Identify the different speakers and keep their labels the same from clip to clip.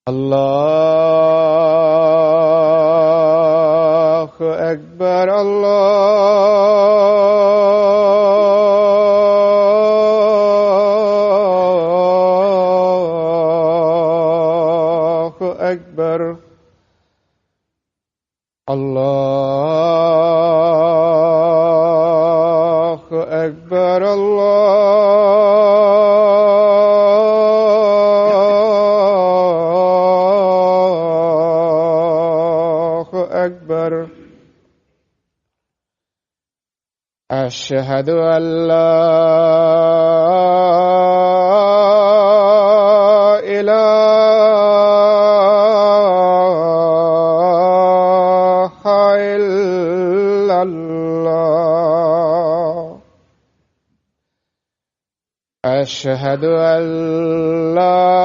Speaker 1: الله أكبر الله أكبر الله أكبر أشهد أن لا إله إلا الله أشهد أن لا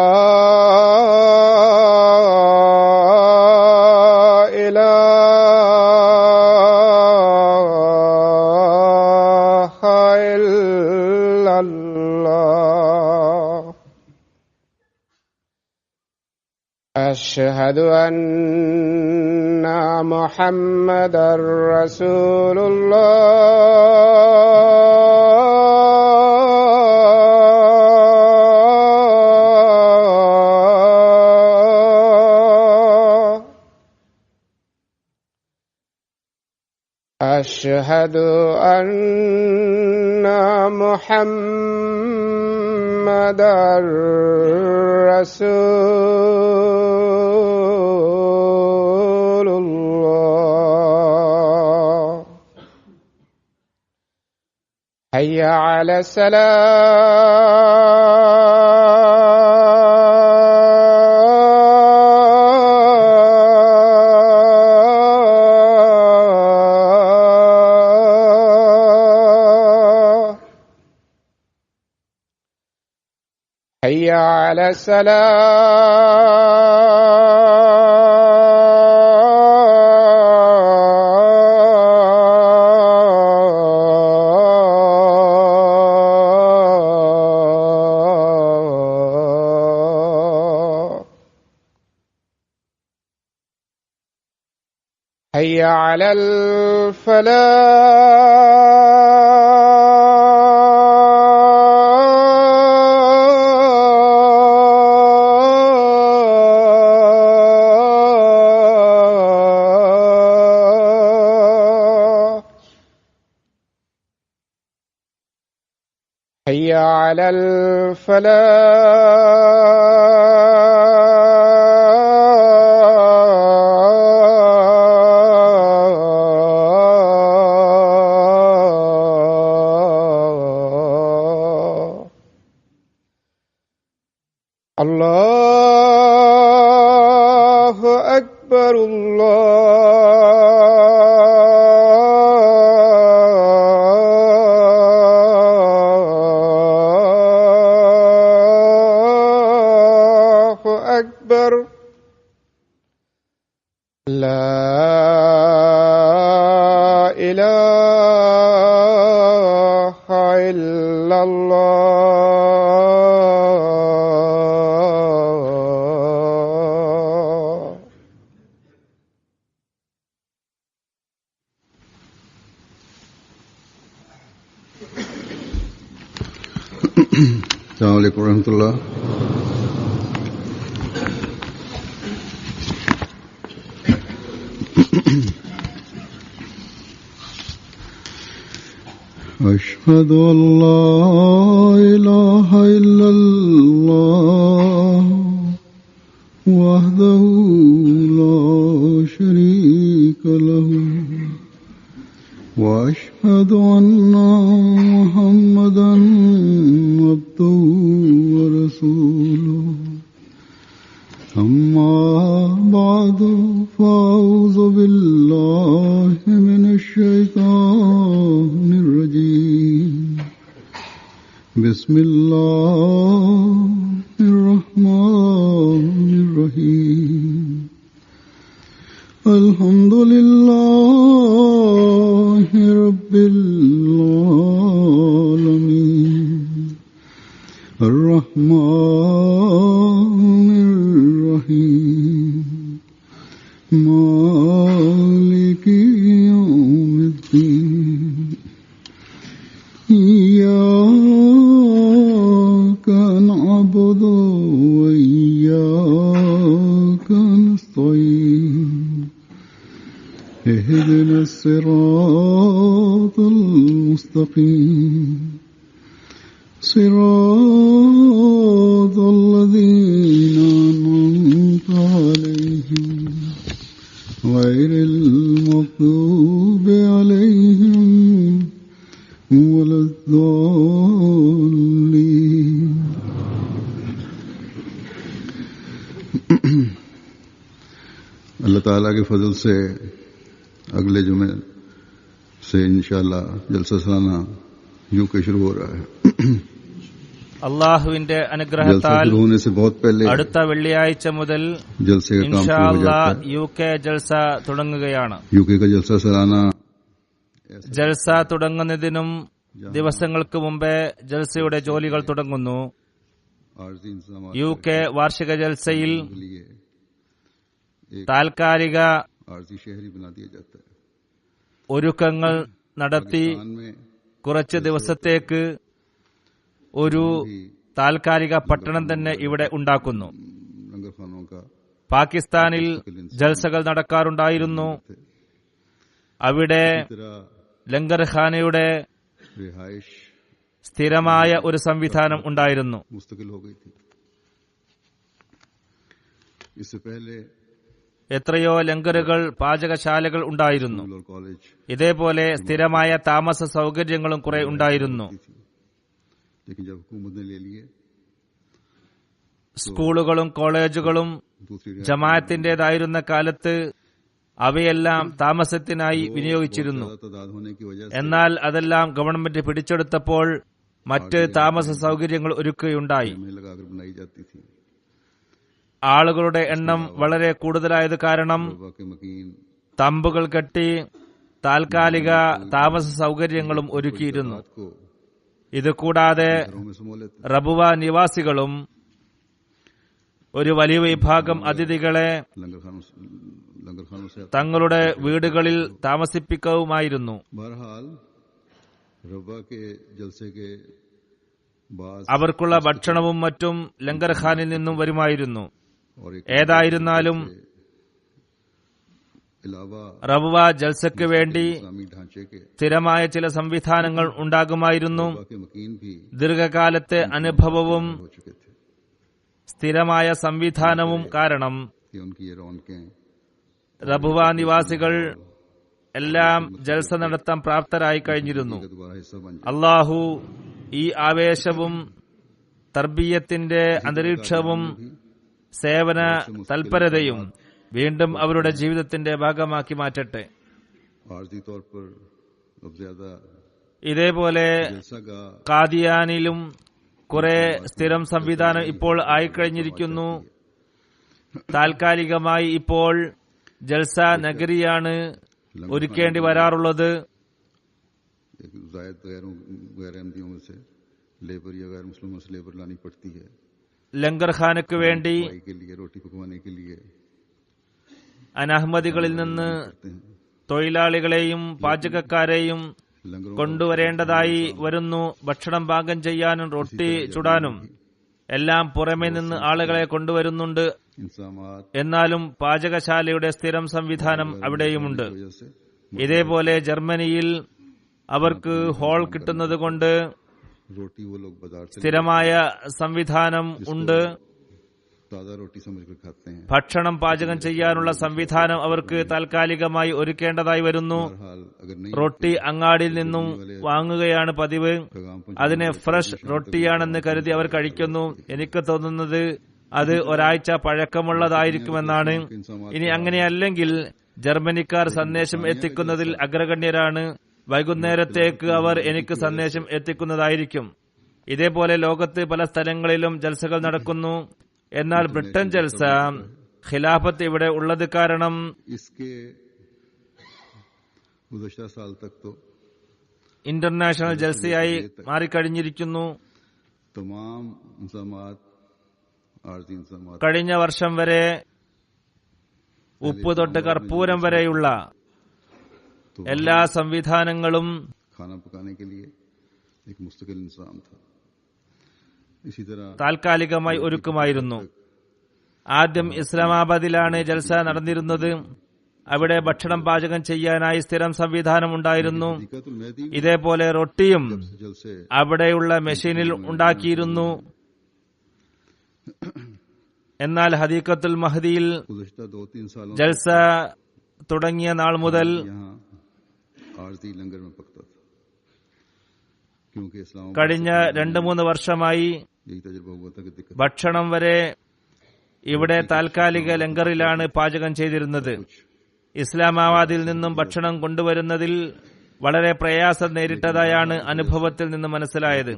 Speaker 1: أشهد أن محمدًا رسول الله أشهد أن محمدًا رسول الله حي على الصلاة حي على الصلاة حي على الفلاح حي على الفلاح الله أكبر الله أكبر لا إله إلا الله
Speaker 2: السلام عليكم ورحمة الله. أشهد أن لا إله إلا الله وحده لا شريك له وأشهد أن محمدًا عبده ورسوله أما بعد فأعوذ بالله من الشيطان الرجيم بسم الله الرحمن الرحيم الحمد لله رب العالمين الرحمن الرحيم مالك يوم الدين إياك نعبد وإياك نستعين اهدنا الصراط المستقيم صراط الذين أنعمت عليهم غير المغضوب عليهم ولا الضالين. अल्लाह ताला के फजल से अगले जुमे से इंशाअल्लाह जलसा सालाना यूके शुरू हो रहा है.
Speaker 3: അള്ളാഹുവിന്റെ അനുഗ്രഹത്താൽ അടുത്ത വെള്ളിയാഴ്ച മുതൽ ഇൻഷാ അല്ലാഹ് യുകെ ജൽസ തുടങ്ങുകയാണ്. ജൽസ തുടങ്ങുന്നതിനും ദിവസങ്ങൾക്ക് മുമ്പേ ജൽസയുടെ ജോലികൾ തുടങ്ങുന്നു. യുകെ വാർഷിക ജൽസയിൽ താൽക്കാലിക ഒരുക്കങ്ങൾ നടത്തി കുറച്ച് ദിവസത്തേക്ക് ഒരു താൽക്കാലിക പട്ടണം തന്നെ ഇവിടെ ഉണ്ടാക്കുന്നു. പാകിസ്ഥാനിൽ ജൽസകൾ നടക്കാറുണ്ടായിരുന്നു. അവിടെ ലങ്കർഖാനയുടെ സ്ഥിരമായ ഒരു സംവിധാനം ഉണ്ടായിരുന്നു. എത്രയോ ലങ്കറുകൾ, പാചകശാലകൾ ഉണ്ടായിരുന്നു. ഇതേപോലെ സ്ഥിരമായ താമസ സൗകര്യങ്ങളും കുറെ ഉണ്ടായിരുന്നു. സ്കൂളുകളും കോളേജുകളും ജമാഅത്തിന്റേതായിരുന്ന കാലത്ത് അവയെല്ലാം താമസത്തിനായി വിനിയോഗിച്ചിരുന്നു. എന്നാൽ അതെല്ലാം ഗവൺമെന്റ് പിടിച്ചെടുത്തപ്പോൾ മറ്റ് താമസ സൗകര്യങ്ങൾ ഒരുക്കുകയുണ്ടായി. ആളുകളുടെ എണ്ണം വളരെ കൂടുതലായത് കാരണം തമ്പുകൾ കെട്ടി താൽക്കാലിക താമസ സൗകര്യങ്ങളും ഒരുക്കിയിരുന്നു. ഇതുകൂടാതെ റബുവ നിവാസികളും ഒരു വലിയ വിഭാഗം അതിഥികളെ തങ്ങളുടെ വീടുകളിൽ താമസിപ്പിക്കുകയുമായിരുന്നു. അവർക്കുള്ള ഭക്ഷണവും മറ്റും ലങ്കർഖാനിൽ നിന്നും വരുമായിരുന്നു. ഏതായിരുന്നാലും റബുവ ജൽസയ്ക്ക് വേണ്ടി സ്ഥിരമായ ചില സംവിധാനങ്ങൾ ഉണ്ടാകുമായിരുന്നു. ദീർഘകാലത്തെ അനുഭവവും സ്ഥിരമായ സംവിധാനവും കാരണം റബുവ നിവാസികൾ എല്ലാം ജൽസ നടത്താൻ പ്രാപ്തരായി കഴിഞ്ഞിരുന്നു. അള്ളാഹു ഈ ആവേശവും തർബീയത്തിന്റെ അന്തരീക്ഷവും സേവന തൽപരതയും വീണ്ടും അവരുടെ ജീവിതത്തിന്റെ ഭാഗമാക്കി മാറ്റട്ടെ. ഇതേപോലെ ഖാദിയാനിലും കുറെ സ്ഥിരം സംവിധാനം ഇപ്പോൾ ആയിക്കഴിഞ്ഞിരിക്കുന്നു. താൽക്കാലികമായി ഇപ്പോൾ ജൽസ നഗരിയാണ് ഒരുക്കേണ്ടി വരാറുള്ളത്. ലങ്കർഖാനയ്ക്ക് വേണ്ടി അനഹ്മദികളിൽ നിന്ന് തൊഴിലാളികളെയും പാചകക്കാരെയും കൊണ്ടുവരേണ്ടതായി വരുന്നു. ഭക്ഷണം പാകം ചെയ്യാനും റൊട്ടി ചുടാനും എല്ലാം പുറമെ നിന്ന് ആളുകളെ കൊണ്ടുവരുന്നുണ്ട്. എന്നാലും പാചകശാലയുടെ സ്ഥിരം സംവിധാനം അവിടെയുമുണ്ട്. ഇതേപോലെ ജർമ്മനിയിൽ അവർക്ക് ഹാൾ കിട്ടുന്നതുകൊണ്ട് സ്ഥിരമായ സംവിധാനം ഉണ്ട്. ഭക്ഷണം പാചകം ചെയ്യാനുള്ള സംവിധാനം അവർക്ക് താൽക്കാലികമായി ഒരുക്കേണ്ടതായി വരുന്നു. റൊട്ടി അങ്ങാടിയിൽ നിന്നും വാങ്ങുകയാണ് പതിവ്. അതിനെ ഫ്രഷ് റൊട്ടിയാണെന്ന് കരുതി അവർ കഴിക്കുന്നു. എനിക്ക് തോന്നുന്നത് അത് ഒരാഴ്ച പഴക്കമുള്ളതായിരിക്കുമെന്നാണ്. ഇനി അങ്ങനെയല്ലെങ്കിൽ ജർമ്മനിക്കാർ സന്ദേശം എത്തിക്കുന്നതിൽ അഗ്രഗണ്യരാണ്. വൈകുന്നേരത്തേക്ക് അവർ എനിക്ക് സന്ദേശം എത്തിക്കുന്നതായിരിക്കും. ഇതേപോലെ ലോകത്ത് പല സ്ഥലങ്ങളിലും ജൽസകൾ നടക്കുന്നു. എന്നാൽ ബ്രിട്ടൻ ജൽസ ഖിലാഫത്ത് ഇവിടെ ഉള്ളത് കാരണം ഇന്റർനാഷണൽ ജൽസയായി മാറിക്കഴിഞ്ഞിരിക്കുന്നു. കഴിഞ്ഞ വർഷം വരെ ഉപ്പ് തൊട്ട് കർപ്പൂരം വരെയുള്ള എല്ലാ സംവിധാനങ്ങളും താൽക്കാലികമായി ഒരുക്കുമായിരുന്നു. ആദ്യം ഇസ്ലാമാബാദിലാണ് ജൽസ നടന്നിരുന്നത്. അവിടെ ഭക്ഷണം പാചകം ചെയ്യാനായി സ്ഥിരം സംവിധാനം ഉണ്ടായിരുന്നു. ഇതേപോലെ റൊട്ടിയും അവിടെയുള്ള മെഷീനിൽ ഉണ്ടാക്കിയിരുന്നു. എന്നാൽ ഹദീഖത്തുൽ മഹദിയിൽ ജൽസ തുടങ്ങിയ നാൾ മുതൽ കഴിഞ്ഞ 2-3 വർഷമായി ഭക്ഷണം വരെ ഇവിടെ താൽക്കാലിക ലങ്കറിലാണ് പാചകം ചെയ്തിരുന്നത്. ഇസ്ലാമാബാദിൽ നിന്നും ഭക്ഷണം കൊണ്ടുവരുന്നതിൽ വളരെ പ്രയാസം നേരിട്ടതായാണ് അനുഭവത്തിൽ നിന്ന് മനസ്സിലായത്.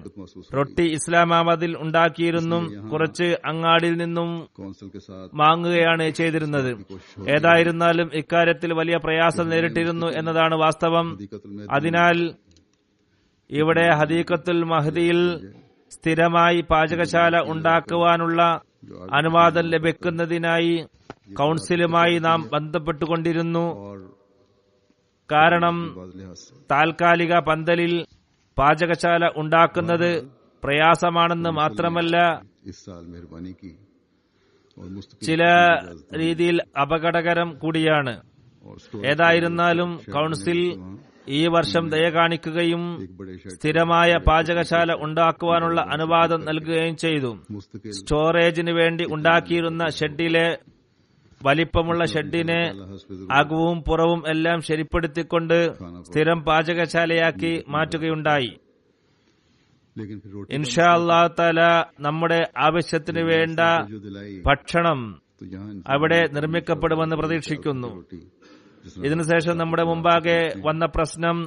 Speaker 3: റൊട്ടി ഇസ്ലാമാബാദിൽ ഉണ്ടാക്കിയിരുന്നു, കുറച്ച് അങ്ങാടിയിൽ നിന്നും വാങ്ങുകയാണ് ചെയ്തിരുന്നത്. ഏതായിരുന്നാലും ഇക്കാര്യത്തിൽ വലിയ പ്രയാസം നേരിട്ടിരുന്നു എന്നതാണ് വാസ്തവം. അതിനാൽ ഇവിടെ ഹദീഖത്തുൽ മഹദിയിൽ സ്ഥിരമായി പാചകശാല ഉണ്ടാക്കുവാനുള്ള അനുവാദം ലഭിക്കുന്നതിനായി കൗൺസിലുമായി നാം ബന്ധപ്പെട്ടുകൊണ്ടിരുന്നു. കാരണം താൽക്കാലിക പന്തലിൽ പാചകശാല ഉണ്ടാക്കുന്നത് പ്രയാസമാണെന്ന് മാത്രമല്ല ചില രീതിയിൽ അപകടകരം കൂടിയാണ്. ഏതായിരുന്നാലും കൗൺസിൽ ഈ വർഷം ദയ കാണിക്കുകയും സ്ഥിരമായ പാചകശാല ഉണ്ടാക്കുവാനുള്ള അനുവാദം നൽകുകയും ചെയ്തു. സ്റ്റോറേജിന് വേണ്ടി ഉണ്ടാക്കിയിരുന്ന ഷെഡിലെ വലിപ്പമുള്ള ഷെഡിനെ അകവും പുറവും എല്ലാം ശരിപ്പെടുത്തിക്കൊണ്ട് സ്ഥിരം പാചകശാലയാക്കി മാറ്റുകയുണ്ടായി. ഇൻഷാ അല്ലാഹു തആല നമ്മുടെ ആവശ്യത്തിന് വേണ്ട ഭക്ഷണം അവിടെ നിർമ്മിക്കപ്പെടുമെന്ന് പ്രതീക്ഷിക്കുന്നു. ഇതിനുശേഷം നമ്മുടെ മുമ്പാകെ വന്ന പ്രശ്നം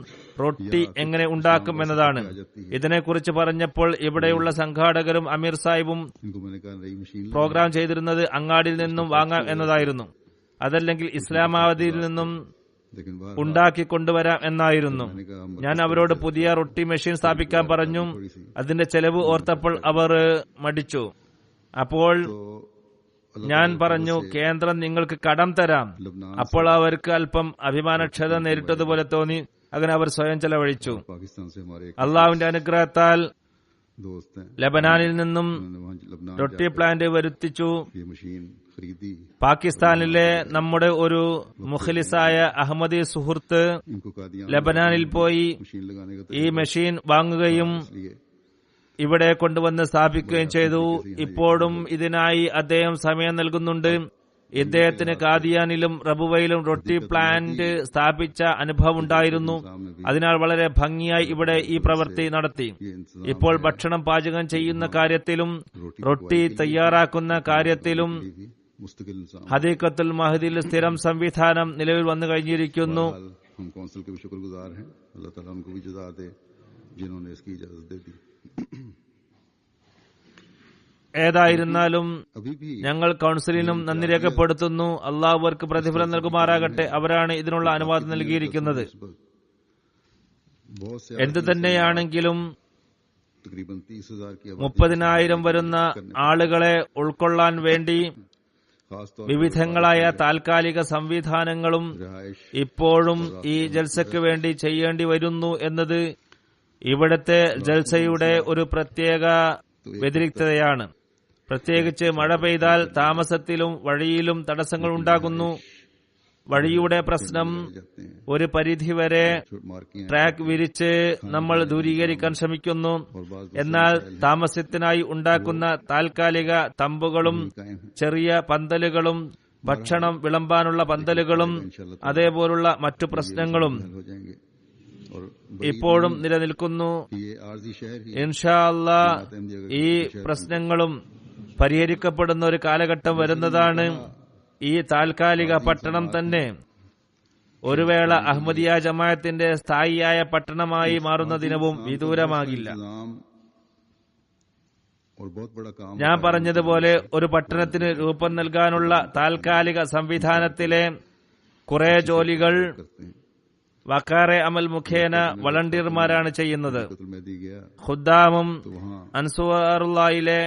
Speaker 3: റൊട്ടി എങ്ങനെ ഉണ്ടാക്കും എന്നതാണ്. ഇതിനെക്കുറിച്ച് പറഞ്ഞപ്പോൾ ഇവിടെയുള്ള സംഘാടകരും അമീർ സാഹിബും പ്രോഗ്രാം ചെയ്തിരുന്നത് അങ്ങാടിയിൽ നിന്നും വാങ്ങാം എന്നതായിരുന്നു. അതല്ലെങ്കിൽ ഇസ്ലാമാബാദിൽ നിന്നും ഉണ്ടാക്കി കൊണ്ടുവരാം എന്നായിരുന്നു. ഞാൻ അവരോട് പുതിയ റൊട്ടി മെഷീൻ സ്ഥാപിക്കാൻ പറഞ്ഞു. അതിന്റെ ചെലവ് ഓർത്തപ്പോൾ അവർ മടിച്ചു. അപ്പോൾ ഞാൻ പറഞ്ഞു, കേന്ദ്രം നിങ്ങൾക്ക് കടം തരാം. അപ്പോൾ അവർക്ക് അല്പം അഭിമാനക്ഷത നേരിട്ടതുപോലെ തോന്നി. അങ്ങനെ അവർ സ്വയം ചെലവഴിച്ചു. അള്ളാഹുവിന്റെ അനുഗ്രഹത്താൽ ലബനാനിൽ നിന്നും റൊട്ടി പ്ലാന്റ് വരുത്തിച്ചു. പാകിസ്ഥാനിലെ നമ്മുടെ ഒരു മുഖ്ലിസായ അഹമ്മദി സുഹൃത്ത് ലബനാനിൽ പോയി ഈ മെഷീൻ വാങ്ങുകയും ഇവിടെ കൊണ്ടുവന്ന് സ്ഥാപിക്കുകയും ചെയ്തു. ഇപ്പോഴും ഇതിനായി അദ്ദേഹം സമയം നൽകുന്നുണ്ട്. ഇദ്ദേഹത്തിന് കാദിയാനിലും റബുവയിലും റൊട്ടി പ്ലാന്റ് സ്ഥാപിച്ച അനുഭവം ഉണ്ടായിരുന്നു. അതിനാൽ വളരെ ഭംഗിയായി ഇവിടെ ഈ പ്രവൃത്തി നടത്തി. ഇപ്പോൾ ഭക്ഷണം പാചകം ചെയ്യുന്ന കാര്യത്തിലും റൊട്ടി തയ്യാറാക്കുന്ന കാര്യത്തിലും ഹദീഖത്തുൽ മഹദിയിൽ സ്ഥിരം സംവിധാനം നിലവിൽ വന്നു കഴിഞ്ഞിരിക്കുന്നു. ഏതായിരുന്നാലും ഞങ്ങൾ കൗൺസിലിനും നന്ദി രേഖപ്പെടുത്തുന്നു. അള്ളാഹു അവർക്ക് പ്രതിഫലം നൽകുമാറാകട്ടെ. അവരാണ് ഇതിനുള്ള അനുവാദം നൽകിയിരിക്കുന്നത്. എന്തു തന്നെയാണെങ്കിലും 30,000 വരുന്ന ആളുകളെ ഉൾക്കൊള്ളാൻ വേണ്ടി വിവിധങ്ങളായ താൽക്കാലിക സംവിധാനങ്ങളും ഇപ്പോഴും ഈ ജൽസയ്ക്ക് വേണ്ടി ചെയ്യേണ്ടി വരുന്നു എന്നത് ഇവിടുത്തെ ജൽസയുടെ ഒരു പ്രത്യേക വ്യതിരിക്തതയാണ്. പ്രത്യേകിച്ച് മഴ പെയ്താൽ താമസത്തിലും വഴിയിലും തടസ്സങ്ങൾ ഉണ്ടാകുന്നു. വഴിയുടെ പ്രശ്നം ഒരു പരിധിവരെ ട്രാക്ക് വിരിച്ച് നമ്മൾ ദൂരീകരിക്കാൻ ശ്രമിക്കുന്നു. എന്നാൽ താമസത്തിനായി ഉണ്ടാക്കുന്ന താൽക്കാലിക തമ്പുകളും ചെറിയ പന്തലുകളും ഭക്ഷണം വിളമ്പാനുള്ള പന്തലുകളും അതേപോലുള്ള മറ്റു പ്രശ്നങ്ങളും ഇപ്പോഴും നിലനിൽക്കുന്നു. ഇൻഷാ അല്ലാഹ് ഈ പ്രശ്നങ്ങളും പരിഹരിക്കപ്പെടുന്ന ഒരു കാലഘട്ടം വരുന്നതാണ്. ഈ താൽക്കാലിക പട്ടണം തന്നെ ഒരു വേള അഹമ്മദിയ ജമാഅത്തിന്റെ സ്ഥായിയായ പട്ടണമായി മാറുന്ന ദിനവും വിദൂരമാകില്ല. ഞാൻ പറഞ്ഞതുപോലെ ഒരു പട്ടണത്തിന് രൂപം നൽകാനുള്ള താൽക്കാലിക സംവിധാനത്തിലെ കുറെ ജോലികൾ വക്കാറെ അമൽ മുഖേന വളണ്ടിയർമാരാണ് ചെയ്യുന്നത്. ഖുദ്ദാമും അൻസുറുല്ലാഹിലെ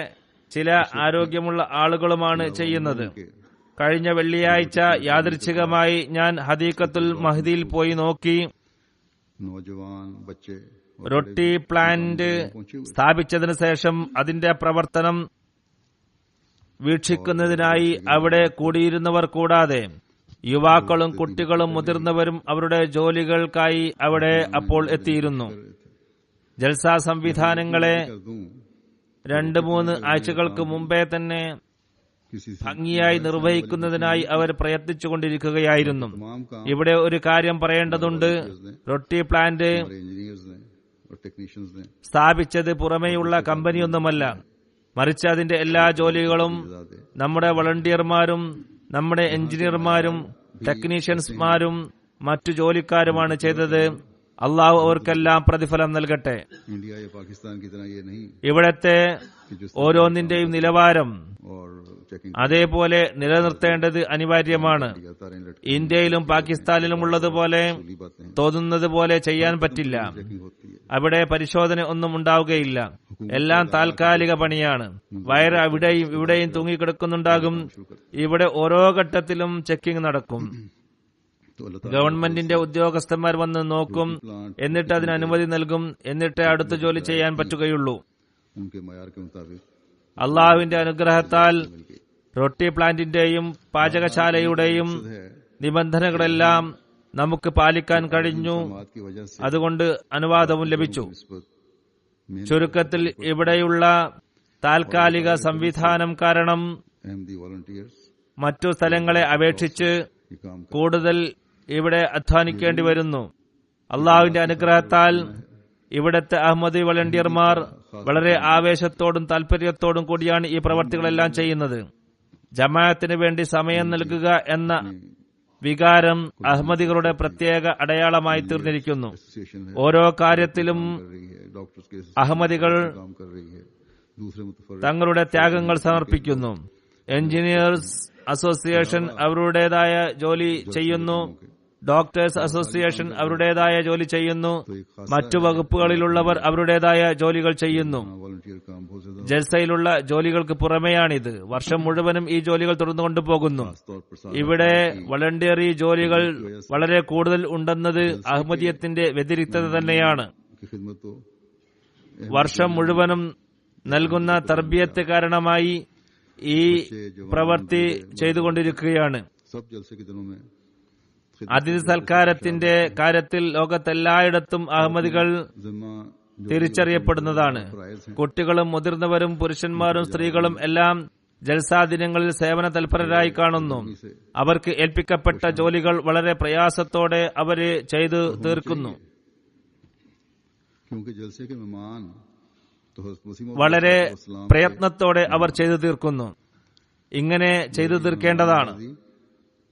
Speaker 3: ചില ആരോഗ്യമുള്ള ആളുകളുമാണ് ചെയ്യുന്നത്. കഴിഞ്ഞ വെള്ളിയാഴ്ച യാദൃച്ഛികമായി ഞാൻ ഹദീഖത്തുൽ മഹ്ദിയിൽ പോയി നോക്കി. റൊട്ടി പ്ലാന്റ് സ്ഥാപിച്ചതിനു ശേഷം അതിന്റെ പ്രവർത്തനം വീക്ഷിക്കുന്നതിനായി അവിടെ കൂടിയിരുന്നവർ കൂടാതെ യുവാക്കളും കുട്ടികളും മുതിർന്നവരും അവരുടെ ജോലികൾക്കായി അവിടെ അപ്പോൾ എത്തിയിരുന്നു. ജൽസ സംവിധാനങ്ങളെ 2-3 ആഴ്ചകൾക്ക് മുമ്പേ തന്നെ ഭംഗിയായി നിർവഹിക്കുന്നതിനായി അവർ പ്രയത്നിച്ചുകൊണ്ടിരിക്കുകയായിരുന്നു. ഇവിടെ ഒരു കാര്യം പറയേണ്ടതുണ്ട്. റൊട്ടി പ്ലാന്റ് സ്ഥാപിച്ചത് പുറമേയുള്ള കമ്പനിയൊന്നുമല്ല, മറിച്ച് അതിന്റെ എല്ലാ ജോലികളും നമ്മുടെ വളണ്ടിയർമാരും നമ്മുടെ എഞ്ചിനീയർമാരും ടെക്നീഷ്യൻസ്മാരും മറ്റു ജോലിക്കാരുമാണ് ചെയ്തത്. അള്ളാഹു അവർക്കെല്ലാം പ്രതിഫലം നൽകട്ടെ. ഇവിടത്തെ ഓരോന്നിന്റെയും നിലവാരം അതേപോലെ നിലനിർത്തേണ്ടത് അനിവാര്യമാണ്. ഇന്ത്യയിലും പാകിസ്ഥാനിലും ഉള്ളതുപോലെ തോന്നുന്നത് പോലെ ചെയ്യാൻ പറ്റില്ല. അവിടെ പരിശോധന ഒന്നും ഉണ്ടാവുകയില്ല. എല്ലാം താൽക്കാലിക പണിയാണ്. വയറ് അവിടെയും ഇവിടെയും തൂങ്ങിക്കിടക്കുന്നുണ്ടാകും. ഇവിടെ ഓരോ ഘട്ടത്തിലും ചെക്കിംഗ് നടക്കും. ഗവൺമെന്റിന്റെ ഉദ്യോഗസ്ഥന്മാർ വന്ന് നോക്കും, എന്നിട്ട് അതിന് അനുമതി നൽകും. എന്നിട്ട് അടുത്ത ജോലി ചെയ്യാൻ പറ്റുകയുള്ളൂ. അള്ളാഹുവിന്റെ അനുഗ്രഹത്താൽ റൊട്ടി പ്ലാന്റിന്റെയും പാചകശാലയുടെയും നിബന്ധനകളെല്ലാം നമുക്ക് പാലിക്കാൻ കഴിഞ്ഞു. അതുകൊണ്ട് അനുവാദവും ലഭിച്ചു. ചുരുക്കത്തിൽ ഇവിടെയുള്ള താൽക്കാലിക സംവിധാനം കാരണം മറ്റു സ്ഥലങ്ങളെ അപേക്ഷിച്ച് കൂടുതൽ ഇവിടെ അധ്വാനിക്കേണ്ടി വരുന്നു. അള്ളാഹുവിന്റെ അനുഗ്രഹത്താൽ ഇവിടത്തെ അഹമ്മദി വളണ്ടിയർമാർ വളരെ ആവേശത്തോടും താൽപര്യത്തോടും കൂടിയാണ് ഈ പ്രവർത്തികളെല്ലാം ചെയ്യുന്നത്. ജമാഅത്തിന് വേണ്ടി സമയം നൽകുക എന്ന വികാരം അഹമ്മദികളുടെ പ്രത്യേക അടയാളമായി തീർന്നിരിക്കുന്നു. ഓരോ കാര്യത്തിലും അഹമ്മദികൾ തങ്ങളുടെ ത്യാഗങ്ങൾ സമർപ്പിക്കുന്നു. എഞ്ചിനീയേഴ്സ് അസോസിയേഷൻ അവരുടേതായ ജോലി ചെയ്യുന്നു. ഡോക്ടേഴ്സ് അസോസിയേഷൻ അവരുടേതായ ജോലി ചെയ്യുന്നു. മറ്റു വകുപ്പുകളിലുള്ളവർ അവരുടേതായ ജോലികൾ ചെയ്യുന്നു. ജൽസയിലുള്ള ജോലികൾക്ക് പുറമെയാണിത്. വർഷം മുഴുവനും ഈ ജോലികൾ തുടർന്നു കൊണ്ടുപോകുന്നു. ഇവിടെ വളണ്ടിയറി ജോലികൾ വളരെ കൂടുതൽ ഉണ്ടെന്നത് അഹമ്മദിയത്തിന്റെ വ്യതിരിക്തത തന്നെയാണ്. വർഷം മുഴുവനും നൽകുന്ന തർബിയത്ത് കാരണമായി ഈ പ്രവൃത്തി ചെയ്തുകൊണ്ടിരിക്കുകയാണ്. അതിഥി സൽക്കാരത്തിന്റെ കാര്യത്തിൽ ലോകത്തെല്ലായിടത്തും അഹമ്മദികൾ തിരിച്ചറിയപ്പെടുന്നതാണ്. കുട്ടികളും മുതിർന്നവരും പുരുഷന്മാരും സ്ത്രീകളും എല്ലാം ജൽസാ ദിനങ്ങളിൽ സേവന തൽപരരായി കാണുന്നു. അവർക്ക് ഏൽപ്പിക്കപ്പെട്ട ജോലികൾ വളരെ പ്രയാസത്തോടെ അവര് ചെയ്തു തീർക്കുന്നു. വളരെ പ്രയത്നത്തോടെ അവർ ചെയ്തു തീർക്കുന്നു. ഇങ്ങനെ ചെയ്തു തീർക്കേണ്ടതാണ്.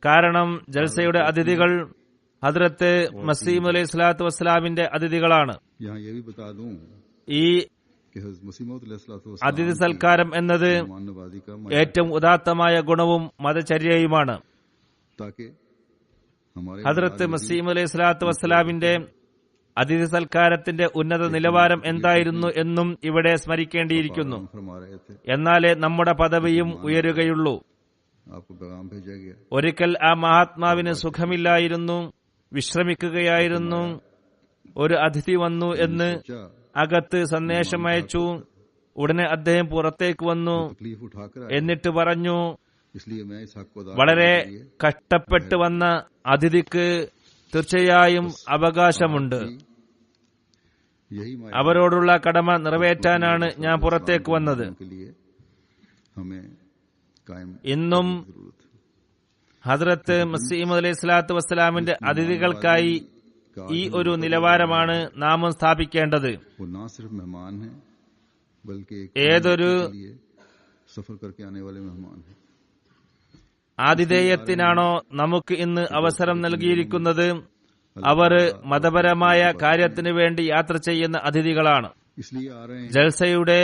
Speaker 3: കാരണം ജൽസയുടെ അതിഥികൾ ഹദ്രത്ത് മസീഹ് അലൈഹി സ്വലാത്തു വസ്സലാമിന്റെ അതിഥികളാണ്. ഈ അതിഥി സൽക്കാരം എന്നത് ഏറ്റവും ഉദാത്തമായ ഗുണവും മതചര്യയുമാണ്. ഹദ്രത്ത് മസീഹ് അലൈഹി സ്വലാത്തു വസ്സലാമിന്റെ അതിഥി സൽക്കാരത്തിന്റെ ഉന്നത നിലവാരം എന്തായിരുന്നു എന്നും ഇവിടെ സ്മരിക്കേണ്ടിയിരിക്കുന്നു. എന്നാലേ നമ്മുടെ പദവിയും ഉയരുകയുള്ളൂ. ഒരിക്കൽ ആ മഹാത്മാവിന് സുഖമില്ലായിരുന്നു, വിശ്രമിക്കുകയായിരുന്നു. ഒരു അതിഥി വന്നു എന്ന് അകത്ത് സന്ദേശമയച്ചു. ഉടനെ അദ്ദേഹം പുറത്തേക്ക് വന്നു. എന്നിട്ട് പറഞ്ഞു, വളരെ കഷ്ടപ്പെട്ട് വന്ന അതിഥിക്ക് തീർച്ചയായും അവകാശമുണ്ട്. അവരോടുള്ള കടമ നിറവേറ്റാനാണ് ഞാൻ പുറത്തേക്ക് വന്നത്. ഇന്നും ഹദ്രത്ത് മസീഹ് അലൈഹി സ്വലാത്തു വസ്സലാമിന്റെ അതിഥികൾക്കായി ഈ ഒരു നിലവാരമാണ് നാം സ്ഥാപിക്കേണ്ടത്. ഏതൊരു
Speaker 2: सफर करके आने वाले मेहमान हैं।
Speaker 3: ആതിഥേയത്തിനാണോ നമുക്ക് ഇന്ന് അവസരം നൽകിയിരിക്കുന്നത്? അവർ മതപരമായ കാര്യത്തിനു വേണ്ടി യാത്ര ചെയ്യുന്ന അതിഥികളാണ്.
Speaker 2: इसलिए आ रहे हैं
Speaker 3: ജൽസയുടെ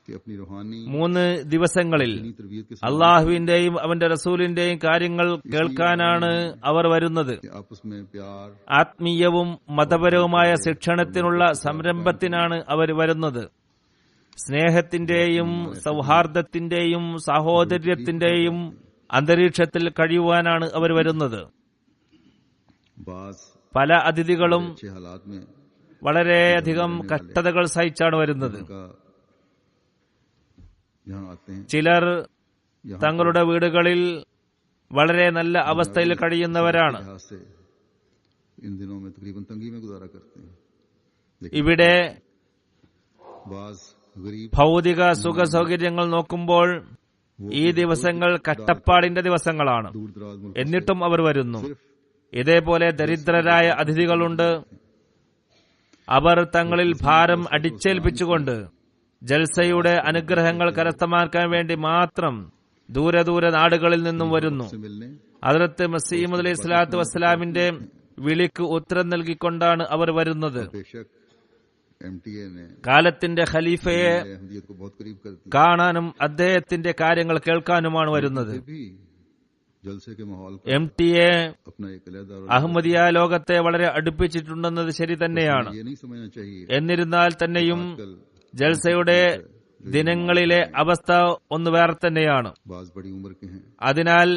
Speaker 2: कि अपनी रूहानी
Speaker 3: 3 ദിവസങ്ങളിൽ
Speaker 2: तरबियत के
Speaker 3: അള്ളാഹുവിന്റെയും അവന്റെ റസൂലിന്റെയും കാര്യങ്ങൾ കേൾക്കാനാണ് അവർ വരുന്നത്.
Speaker 2: साथ आपस में प्यार,
Speaker 3: ആത്മീയവും മതപരവുമായ ശിക്ഷണത്തിനുള്ള സംരംഭത്തിനാണ് അവർ വരുന്നത്. സ്നേഹത്തിന്റെയും സൗഹാർദ്ദത്തിന്റെയും സാഹോദര്യത്തിന്റെയും അന്തരീക്ഷത്തിൽ കഴിയുവാനാണ് അവർ വരുന്നത്.
Speaker 2: बास
Speaker 3: പല അതിഥികളും
Speaker 2: अच्छे हालात में
Speaker 3: വളരെയധികം കഷ്ടതകൾ സഹിച്ചാണ് വരുന്നത്.
Speaker 2: का यहाँ आते हैं,
Speaker 3: ചിലർ തങ്ങളുടെ വീടുകളിൽ വളരെ നല്ല അവസ്ഥയിൽ കഴിയുന്നവരാണ്.
Speaker 2: लिहाज से इन दिनों में तकरीबन तंगी में गुजारा करते हैं।
Speaker 3: ഇവിടെ
Speaker 2: बास गरीब
Speaker 3: ഭൗതിക സുഖ സൗകര്യങ്ങൾ നോക്കുമ്പോൾ ഈ ദിവസങ്ങൾ കഷ്ടപ്പാടിന്റെ ദിവസങ്ങളാണ്.
Speaker 2: दूर दराज मुल्क
Speaker 3: എന്നിട്ടും അവർ വരുന്നു.
Speaker 2: सिर्फ
Speaker 3: ഇതേപോലെ ദരിദ്രരായ അതിഥികളുണ്ട്. അവർ തങ്ങളിൽ ഭാരം അടിച്ചേൽപ്പിച്ചുകൊണ്ട് ജൽസയുടെ അനുഗ്രഹങ്ങൾ കരസ്ഥമാക്കാൻ വേണ്ടി മാത്രം ദൂരെ ദൂരെ നാടുകളിൽ നിന്നും വരുന്നു.
Speaker 2: से मिलने
Speaker 3: ഹദ്റത്ത് മസീഹ് അലൈഹി സ്വലാത്തു വസ്സലാമിന്റെ വിളിക്ക് ഉത്തരം നൽകിക്കൊണ്ടാണ് അവർ വരുന്നത്.
Speaker 2: बेशक MTA ने
Speaker 3: കാലത്തിന്റെ ഖലീഫയെ
Speaker 2: अहमदियत को बहुत करीब कर दिया,
Speaker 3: കാണാനും അദ്ദേഹത്തിന്റെ കാര്യങ്ങൾ കേൾക്കാനുമാണ് വരുന്നത്.
Speaker 2: फिर भी जलसे के माहौल को
Speaker 3: MTA
Speaker 2: अपना एक अलग और
Speaker 3: അഹമ്മദിയ ലോകത്തെ വളരെ അടുപ്പിച്ചിട്ടുണ്ടെന്നത് ശരി തന്നെയാണ്.
Speaker 2: ये नहीं समझना चाहिए
Speaker 3: എന്നിരുന്നാൽ തന്നെയും
Speaker 2: कल
Speaker 3: ജൽസയുടെ ദിനങ്ങളിലെ അവസ്ഥ ഒന്ന് വേറെ തന്നെയാണ്.
Speaker 2: बाज बड़ी उम्र के हैं
Speaker 3: അതിനാൽ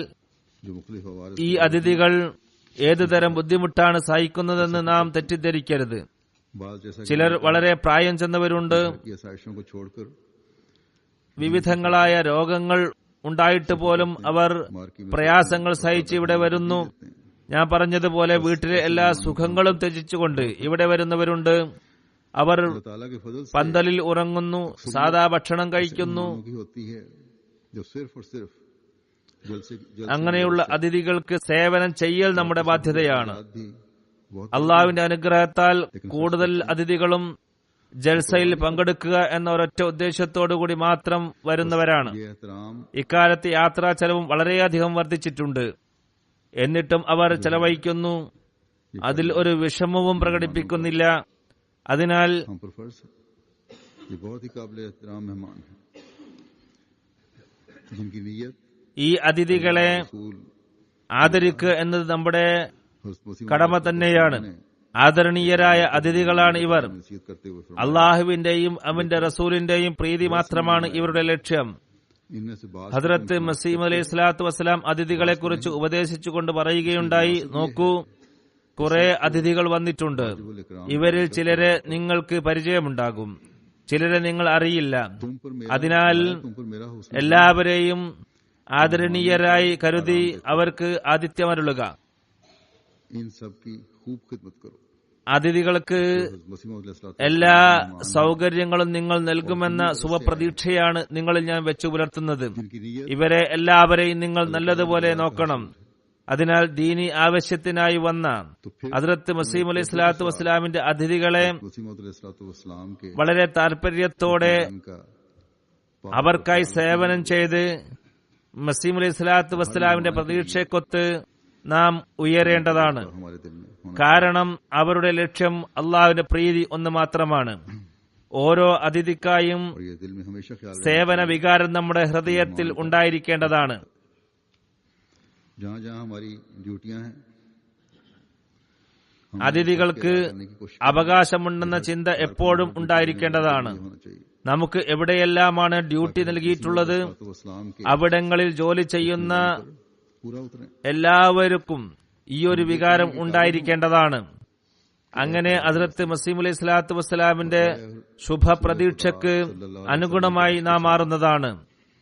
Speaker 2: जो मुख्तलिफ आवाज़
Speaker 3: ഈ അതിഥികൾ ഏതുതരം ബുദ്ധിമുട്ടാണ് സഹിക്കുന്നതെന്ന് നാം തെറ്റിദ്ധരിക്കരുത്.
Speaker 2: बाज जैसा
Speaker 3: ചിലർ വളരെ പ്രായം ചെന്നവരുണ്ട്.
Speaker 2: की आसाइशों को छोड़कर
Speaker 3: വിവിധങ്ങളായ രോഗങ്ങൾ ഉണ്ടായിട്ട് പോലും അവർ പ്രയാസങ്ങൾ സഹിച്ച് ഇവിടെ വരുന്നു. ഞാൻ പറഞ്ഞതുപോലെ വീട്ടിലെ എല്ലാ സുഖങ്ങളും ത്യജിച്ചുകൊണ്ട് ഇവിടെ വരുന്നവരുണ്ട്. അവർ
Speaker 2: अल्लाह ताला के फजल से
Speaker 3: പന്തലിൽ ഉറങ്ങുന്നു, സാദാ ഭക്ഷണം കഴിക്കുന്നു.
Speaker 2: की होती है जो सिर्फ और सिर्फ जलसे
Speaker 3: അങ്ങനെയുള്ള അതിഥികൾക്ക് സേവനം ചെയ്യൽ നമ്മുടെ ബാധ്യതയാണ്.
Speaker 2: भी बहुत
Speaker 3: അള്ളാഹുവിന്റെ അനുഗ്രഹത്താൽ കൂടുതൽ അതിഥികളും ജൽസയിൽ പങ്കെടുക്കുക എന്ന ഒരൊറ്റ ഉദ്ദേശത്തോടുകൂടി മാത്രം വരുന്നവരാണ്.
Speaker 2: ये एहतराम
Speaker 3: ഇക്കാലത്ത് യാത്രാ ചെലവും വളരെയധികം വർദ്ധിച്ചിട്ടുണ്ട്. എന്നിട്ടും അവർ ചെലവഴിക്കുന്നു. അതിൽ ഒരു വിഷമവും പ്രകടിപ്പിക്കുന്നില്ല. അതിനാൽ
Speaker 2: हम पर फर्ज है। ये बहुत ही काबिल एहतराम मेहमान हैं जिनकी नीयत
Speaker 3: ഈ അതിഥികളെ
Speaker 2: रसूल
Speaker 3: ആദരിക്കുക എന്നത് നമ്മുടെ
Speaker 2: हज़रत मसीह
Speaker 3: കടമ തന്നെയാണ്. ആദരണീയരായ അതിഥികളാണ് ഇവർ.
Speaker 2: नसीहत करते हुए फरमाया,
Speaker 3: അള്ളാഹുവിന്റെയും അവന്റെ റസൂലിന്റെയും പ്രീതി മാത്രമാണ് ഇവരുടെ ലക്ഷ്യം.
Speaker 2: इनमें से बात
Speaker 3: ഹദ്റത്ത് മസീഹ് അലൈഹി സ്വലാത്തു വസ്സലാം അതിഥികളെ കുറിച്ച് ഉപദേശിച്ചുകൊണ്ട് പറയുകയുണ്ടായി, നോക്കൂ, കുറെ അതിഥികൾ വന്നിട്ടുണ്ട്. ഇവരിൽ ചിലരെ നിങ്ങൾക്ക് പരിചയമുണ്ടാകും, ചിലരെ നിങ്ങൾ അറിയില്ല.
Speaker 2: तुम पर मेरा
Speaker 3: അതിനാൽ
Speaker 2: तुम पर मेरा हुस्न
Speaker 3: എല്ലാവരെയും ആദരണീയരായി കരുതി അവർക്ക് ആതിഥ്യമരുളുക.
Speaker 2: इन सब की खूब खिदमत करो।
Speaker 3: അതിഥികൾക്ക്
Speaker 2: हज़रत मसीह मौद अलैहिस्सलाम
Speaker 3: എല്ലാ സൗകര്യങ്ങളും നിങ്ങൾ നൽകുമെന്ന ശുഭപ്രതീക്ഷയാണ് നിങ്ങളിൽ ഞാൻ വെച്ചു പുലർത്തുന്നത്.
Speaker 2: जिनकी नीयत
Speaker 3: ഇവരെ എല്ലാവരെയും നിങ്ങൾ നല്ലതുപോലെ നോക്കണം. അതിനാൽ ദീനി ആവശ്യത്തിനായി വന്ന ഹദ്റത്ത് മസീഹ് അലൈഹി സ്വലാത്തു വസ്സലാമിന്റെ അതിഥികളെ
Speaker 2: मसीह मौद अलैहिस्सलाम के
Speaker 3: വളരെ താൽപര്യത്തോടെ
Speaker 2: इनका
Speaker 3: അവർക്കായി സേവനം ചെയ്ത് മസീഹ് അലൈഹി സ്വലാത്തു വസ്സലാമിന്റെ പ്രതീക്ഷയ്ക്കൊത്ത് നാം ഉയരേണ്ടതാണ്.
Speaker 2: हमारे दिल में होना
Speaker 3: കാരണം അവരുടെ ലക്ഷ്യം അള്ളാഹുവിന്റെ പ്രീതി ഒന്ന് മാത്രമാണ്. ഓരോ അതിഥിക്കായും
Speaker 2: और ये दिल में हमेशा ख्याल रखना
Speaker 3: സേവന വികാരം നമ്മുടെ ഹൃദയത്തിൽ ഉണ്ടായിരിക്കേണ്ടതാണ്.
Speaker 2: जहाँ जहाँ हमारी ड्यूटियां हैं
Speaker 3: അതിഥികൾക്ക് അവകാശമുണ്ടെന്ന ചിന്ത എപ്പോഴും ഉണ്ടായിരിക്കേണ്ടതാണ്.
Speaker 2: होना चाहिए।
Speaker 3: നമുക്ക് എവിടെയെല്ലാമാണ് ഡ്യൂട്ടി നൽകിയിട്ടുള്ളത്
Speaker 2: तो इस्लाम के
Speaker 3: അവിടങ്ങളിൽ ജോലി ചെയ്യുന്ന
Speaker 2: पूरा उतरे।
Speaker 3: എല്ലാവർക്കും ഈ ഒരു വികാരം ഉണ്ടായിരിക്കേണ്ടതാണ്. അങ്ങനെ ഹദ്റത്ത് മസീഹ് അലൈഹി സ്വലാത്തു വസ്സലാമിന്റെ ശുഭപ്രതീക്ഷയ്ക്ക് അനുഗുണമായി നാം മാറുന്നതാണ്.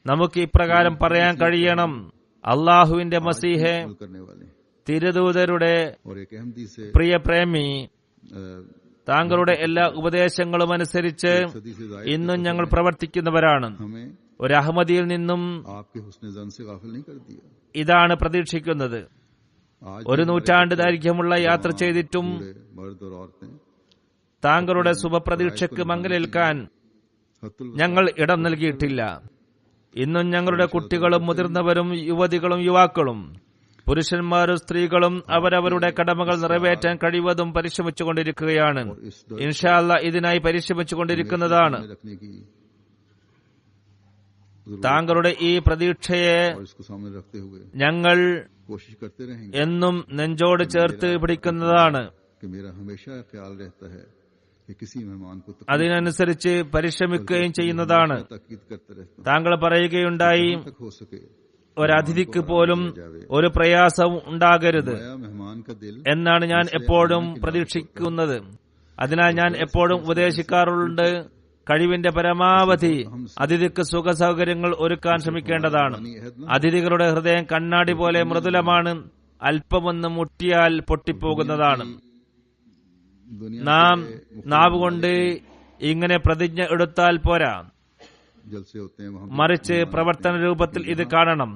Speaker 3: നമുക്ക് ഇപ്രകാരം പറയാൻ കഴിയണം, അള്ളാഹുവിന്റെ മസീഹെ,
Speaker 2: अमल करने वाले
Speaker 3: തിരുദൂതരുടെ
Speaker 2: और एक अहमदी से
Speaker 3: പ്രിയ പ്രേമി, താങ്കളുടെ എല്ലാ ഉപദേശങ്ങളും അനുസരിച്ച്
Speaker 2: सदी से जायद
Speaker 3: ഇന്നും ഞങ്ങൾ പ്രവർത്തിക്കുന്നവരാണ്.
Speaker 2: हमें
Speaker 3: ഒരു അഹമ്മദിയിൽ നിന്നും
Speaker 2: आपके हुस्न ज़न से गाफिल नहीं कर दिया।
Speaker 3: ഇതാണ് പ്രതീക്ഷിക്കുന്നത്.
Speaker 2: आज
Speaker 3: ഒരു നൂറ്റാണ്ട് ദൈർഘ്യമുള്ള യാത്ര ചെയ്തിട്ടും
Speaker 2: बूढ़े मर्द और औरतें
Speaker 3: താങ്കളുടെ ശുഭപ്രതീക്ഷയ്ക്ക് മങ്ങലേൽക്കാൻ
Speaker 2: हत्तुल
Speaker 3: ഞങ്ങൾ ഇടം നൽകിയിട്ടില്ല. ഇന്നും ഞങ്ങളുടെ കുട്ടികളും മുതിർന്നവരും യുവതികളും യുവാക്കളും പുരുഷന്മാരും സ്ത്രീകളും അവരവരുടെ കടമകൾ നിറവേറ്റാൻ കഴിവതും പരിശ്രമിച്ചുകൊണ്ടിരിക്കുകയാണ്. ഇൻഷാ അല്ലാഹ് ഇതിനായി പരിശ്രമിച്ചുകൊണ്ടിരിക്കുന്നതാണ്. താങ്കളുടെ ഈ പ്രതീക്ഷയെ ഞങ്ങൾ എന്നും നെഞ്ചോട് ചേർത്ത് പിടിക്കുന്നതാണ്. അതിനനുസരിച്ച് പരിശ്രമിക്കുകയും ചെയ്യുന്നതാണ്. താങ്കൾ പറയുകയുണ്ടായി, ഒരതിഥിക്ക് പോലും ഒരു പ്രയാസവും ഉണ്ടാകരുത് എന്നാണ് ഞാൻ എപ്പോഴും പ്രതീക്ഷിക്കുന്നത്. അതിനാൽ ഞാൻ എപ്പോഴും ഉപദേശിക്കാറുണ്ട്, കഴിവിന്റെ പരമാവധി അതിഥിക്ക് സുഖ സൗകര്യങ്ങൾ ഒരുക്കാൻ ശ്രമിക്കേണ്ടതാണ്. അതിഥികളുടെ ഹൃദയം കണ്ണാടി പോലെ മൃദുലമാണ്, അല്പമൊന്ന് മുട്ടിയാൽ പൊട്ടിപ്പോകുന്നതാണ്. നാം നാവുകൊണ്ട് ഇങ്ങനെ പ്രതിജ്ഞ എടുത്താൽ പോരാ, മറിച്ച് പ്രവർത്തന രൂപത്തിൽ ഇത് കാണണം.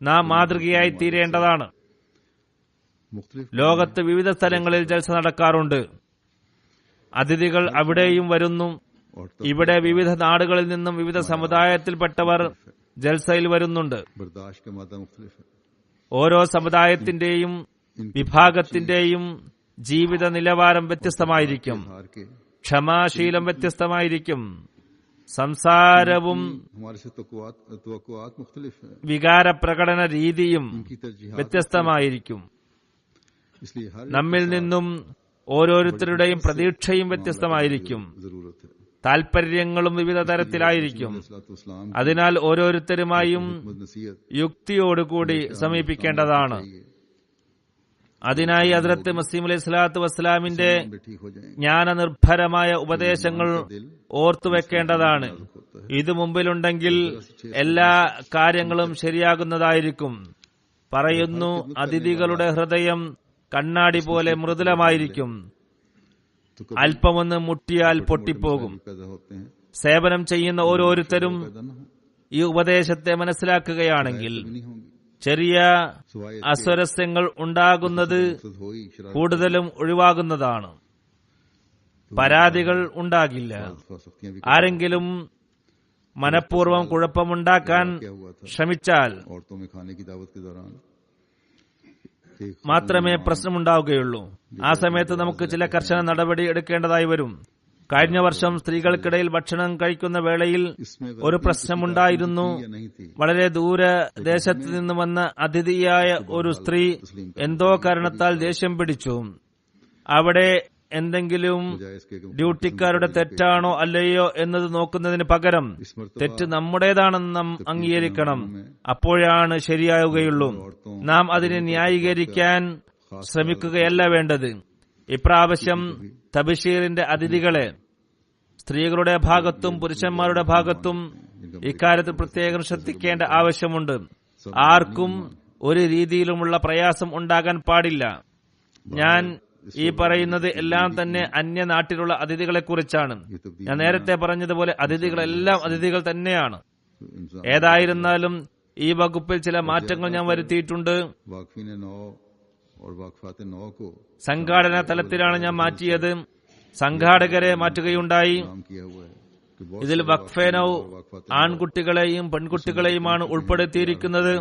Speaker 3: നാം മാതൃകയായി തീരേണ്ടതാണ്. ലോകത്ത് വിവിധ സ്ഥലങ്ങളിൽ ജൽസ നടക്കാറുണ്ട്. അതിഥികൾ അവിടെയും വരുന്നു. ഇവിടെ വിവിധ നാടുകളിൽ നിന്നും വിവിധ സമുദായത്തിൽപ്പെട്ടവർ ജൽസയിൽ വരുന്നുണ്ട്. ഓരോ സമുദായത്തിന്റെയും വിഭാഗത്തിന്റെയും ജീവിത നിലവാരം വ്യത്യസ്തമായിരിക്കും. ക്ഷമാശീലം വ്യത്യസ്തമായിരിക്കും. സംസാരവും വികാരപ്രകടന രീതിയും വ്യത്യസ്തമായിരിക്കും. നമ്മിൽ നിന്നും ഓരോരുത്തരുടെയും പ്രതീക്ഷയും വ്യത്യസ്തമായിരിക്കും. താൽപര്യങ്ങളും വിവിധ തരത്തിലായിരിക്കും. അതിനാൽ ഓരോരുത്തരുമായും യുക്തിയോടുകൂടി സമീപിക്കേണ്ടതാണ്. അതിനായി ഹദ്റത്ത് മസീഹ് അലൈഹി സ്വലാത്തു വസ്സലാമിന്റെ ജ്ഞാനനിർഭരമായ ഉപദേശങ്ങൾ ഓർത്തുവെക്കേണ്ടതാണ്. ഇത് മുമ്പിലുണ്ടെങ്കിൽ എല്ലാ കാര്യങ്ങളും ശരിയാകുന്നതായിരിക്കും. പറയുന്നു, അതിഥികളുടെ ഹൃദയം കണ്ണാടി പോലെ മൃദുലമായിരിക്കും, അല്പമൊന്ന് മുട്ടിയാൽ പൊട്ടിപ്പോകും. സേവനം ചെയ്യുന്ന ഓരോരുത്തരും ഈ ഉപദേശത്തെ മനസ്സിലാക്കുകയാണെങ്കിൽ ചെറിയ അസ്വരസ്യങ്ങൾ ഉണ്ടാകുന്നത് കൂടുതലും ഒഴിവാകുന്നതാണ്. പരാതികൾ ഉണ്ടാകില്ല. ആരെങ്കിലും മനഃപൂർവ്വം കുഴപ്പമുണ്ടാക്കാൻ ശ്രമിച്ചാൽ മാത്രമേ പ്രശ്നമുണ്ടാവുകയുള്ളൂ. ആ സമയത്ത് നമുക്ക് ചില കർശന നടപടി എടുക്കേണ്ടതായി വരും. കഴിഞ്ഞ വർഷം സ്ത്രീകൾക്കിടയിൽ ഭക്ഷണം കഴിക്കുന്ന വേളയിൽ ഒരു പ്രശ്നമുണ്ടായിരുന്നു. വളരെ ദൂരദേശത്ത് നിന്ന് വന്ന അതിഥിയായ ഒരു സ്ത്രീ എന്തോ കാരണത്താൽ ദേഷ്യം പിടിച്ചു. അവിടെ എന്തെങ്കിലും ഡ്യൂട്ടിക്കാരുടെ തെറ്റാണോ അല്ലയോ എന്നത് നോക്കുന്നതിന് പകരം തെറ്റ് നമ്മുടേതാണെന്ന് നാം അംഗീകരിക്കണം. അപ്പോഴാണ് ശരിയാവുകയുള്ളൂ. നാം അതിനെ ന്യായീകരിക്കാൻ ശ്രമിക്കുകയല്ല വേണ്ടത്. ഇപ്രാവശ്യം തബ്ശീറിന്റെ അതിഥികളെ സ്ത്രീകളുടെ ഭാഗത്തും പുരുഷന്മാരുടെ ഭാഗത്തും ഇക്കാര്യത്തിൽ പ്രത്യേകം ശ്രദ്ധിക്കേണ്ട ആവശ്യമുണ്ട്. ആർക്കും ഒരു രീതിയിലുമുള്ള പ്രയാസം ഉണ്ടാകാൻ പാടില്ല. ഞാൻ ഈ പറയുന്നത് എല്ലാം തന്നെ അന്യനാട്ടിലുള്ള അതിഥികളെ കുറിച്ചാണ്. ഞാൻ നേരത്തെ പറഞ്ഞതുപോലെ അതിഥികളെല്ലാം അതിഥികൾ തന്നെയാണ്. ഏതായിരുന്നാലും ഈ വകുപ്പിൽ ചില മാറ്റങ്ങൾ ഞാൻ വരുത്തിയിട്ടുണ്ട്. സംഘാടന തലത്തിലാണ് ഞാൻ മാറ്റിയത്. സംഘാടകരെ മാറ്റുകയുണ്ടായി. ഇതിൽ വഖഫേനൗ ആൺകുട്ടികളെയും പെൺകുട്ടികളെയുമാണ് ഉൾപ്പെടുത്തിയിരിക്കുന്നത്.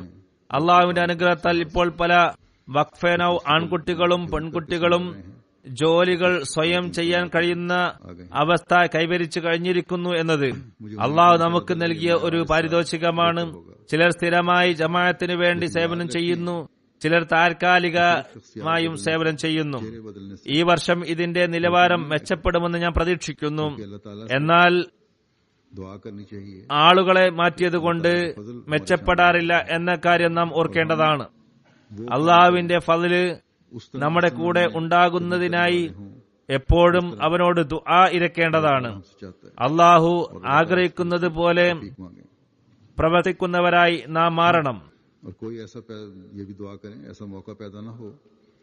Speaker 3: അള്ളാഹുവിന്റെ അനുഗ്രഹത്താൽ ഇപ്പോൾ പല വഖഫേനൗ ആൺകുട്ടികളും പെൺകുട്ടികളും ജോലികൾ സ്വയം ചെയ്യാൻ കഴിയുന്ന അവസ്ഥ കൈവരിച്ചു കഴിഞ്ഞിരിക്കുന്നു എന്നത് അള്ളാഹു നമുക്ക് നൽകിയ ഒരു പാരിതോഷികമാണ്. ചിലർ സ്ഥിരമായി ജമാഅത്തിന് വേണ്ടി സേവനം ചെയ്യുന്നു, ചിലർ താൽക്കാലികമായും സേവനം ചെയ്യുന്നു. ഈ വർഷം ഇതിന്റെ നിലവാരം മെച്ചപ്പെടുമെന്ന് ഞാൻ പ്രതീക്ഷിക്കുന്നു. എന്നാൽ ആളുകളെ മാറ്റിയതുകൊണ്ട് മെച്ചപ്പെടാറില്ല എന്ന കാര്യം നാം ഓർക്കേണ്ടതാണ്. അള്ളാഹുവിന്റെ ഫദ്ല് നമ്മുടെ കൂടെ ഉണ്ടാകുന്നതിനായി എപ്പോഴും അവനോട് ദുആ ഇരക്കേണ്ടതാണ്. അള്ളാഹു ആഗ്രഹിക്കുന്നത് പോലെ പ്രവർത്തിക്കുന്നവരായി നാം മാറണം.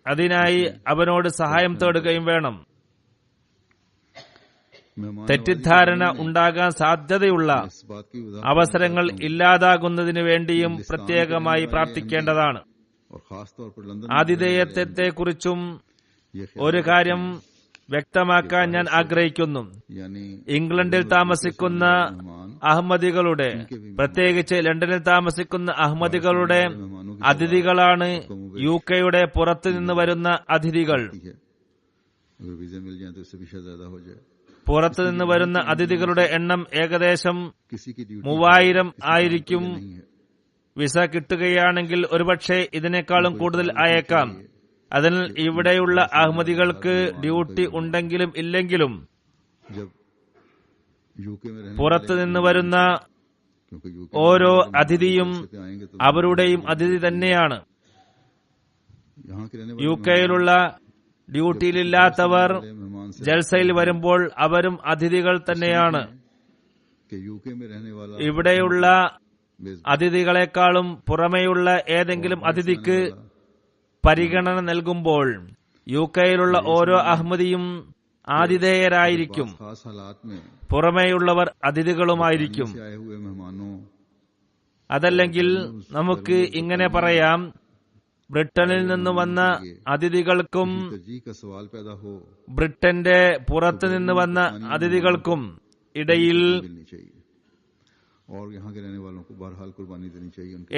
Speaker 3: അതിനായി അവനോട് സഹായം തേടുകയും വേണം. തെറ്റിദ്ധാരണ ഉണ്ടാകാൻ സാധ്യതയുള്ള അവസരങ്ങൾ ഇല്ലാതാകുന്നതിനു വേണ്ടിയും പ്രത്യേകമായി പ്രാർത്ഥിക്കേണ്ടതാണ്. ആതിഥേയത്വത്തെക്കുറിച്ചും ഒരു കാര്യം വ്യക്തമാക്കാൻ ഞാൻ ആഗ്രഹിക്കുന്നു. ഇംഗ്ലണ്ടിൽ താമസിക്കുന്ന അഹമ്മദികളുടെ, പ്രത്യേകിച്ച് ലണ്ടനിൽ താമസിക്കുന്ന അഹമ്മദികളുടെ അതിഥികളാണ് UK-യുടെ പുറത്തു നിന്ന് വരുന്ന അതിഥികൾ. പുറത്തു നിന്ന് വരുന്ന അതിഥികളുടെ എണ്ണം ഏകദേശം 3000 ആയിരിക്കും. വിസ കിട്ടുകയാണെങ്കിൽ ഒരുപക്ഷെ ഇതിനേക്കാളും കൂടുതൽ ആയേക്കാം. അതിനാൽ ഇവിടെയുള്ള അഹമ്മദികൾക്ക് ഡ്യൂട്ടി ഉണ്ടെങ്കിലും ഇല്ലെങ്കിലും പുറത്തു നിന്ന് വരുന്ന ഓരോ അതിഥിയും അവരുടെയും അതിഥി തന്നെയാണ്. UK-യിലുള്ള ഡ്യൂട്ടിയിലില്ലാത്തവർ ജൽസയിൽ വരുമ്പോൾ അവരും അതിഥികൾ തന്നെയാണ്. ഇവിടെയുള്ള അതിഥികളെക്കാളും പുറമെയുള്ള ഏതെങ്കിലും അതിഥിക്ക് പരിഗണന നൽകുമ്പോൾ UK-യിലുള്ള ഓരോ അഹമ്മദിയും ആതിഥേയരായിരിക്കും, പുറമെയുള്ളവർ അതിഥികളുമായിരിക്കും. അതല്ലെങ്കിൽ നമുക്ക് ഇങ്ങനെ പറയാം, ബ്രിട്ടനിൽ നിന്ന് വന്ന അതിഥികൾക്കും ബ്രിട്ടന്റെ പുറത്തു നിന്ന് വന്ന അതിഥികൾക്കും ഇടയിൽ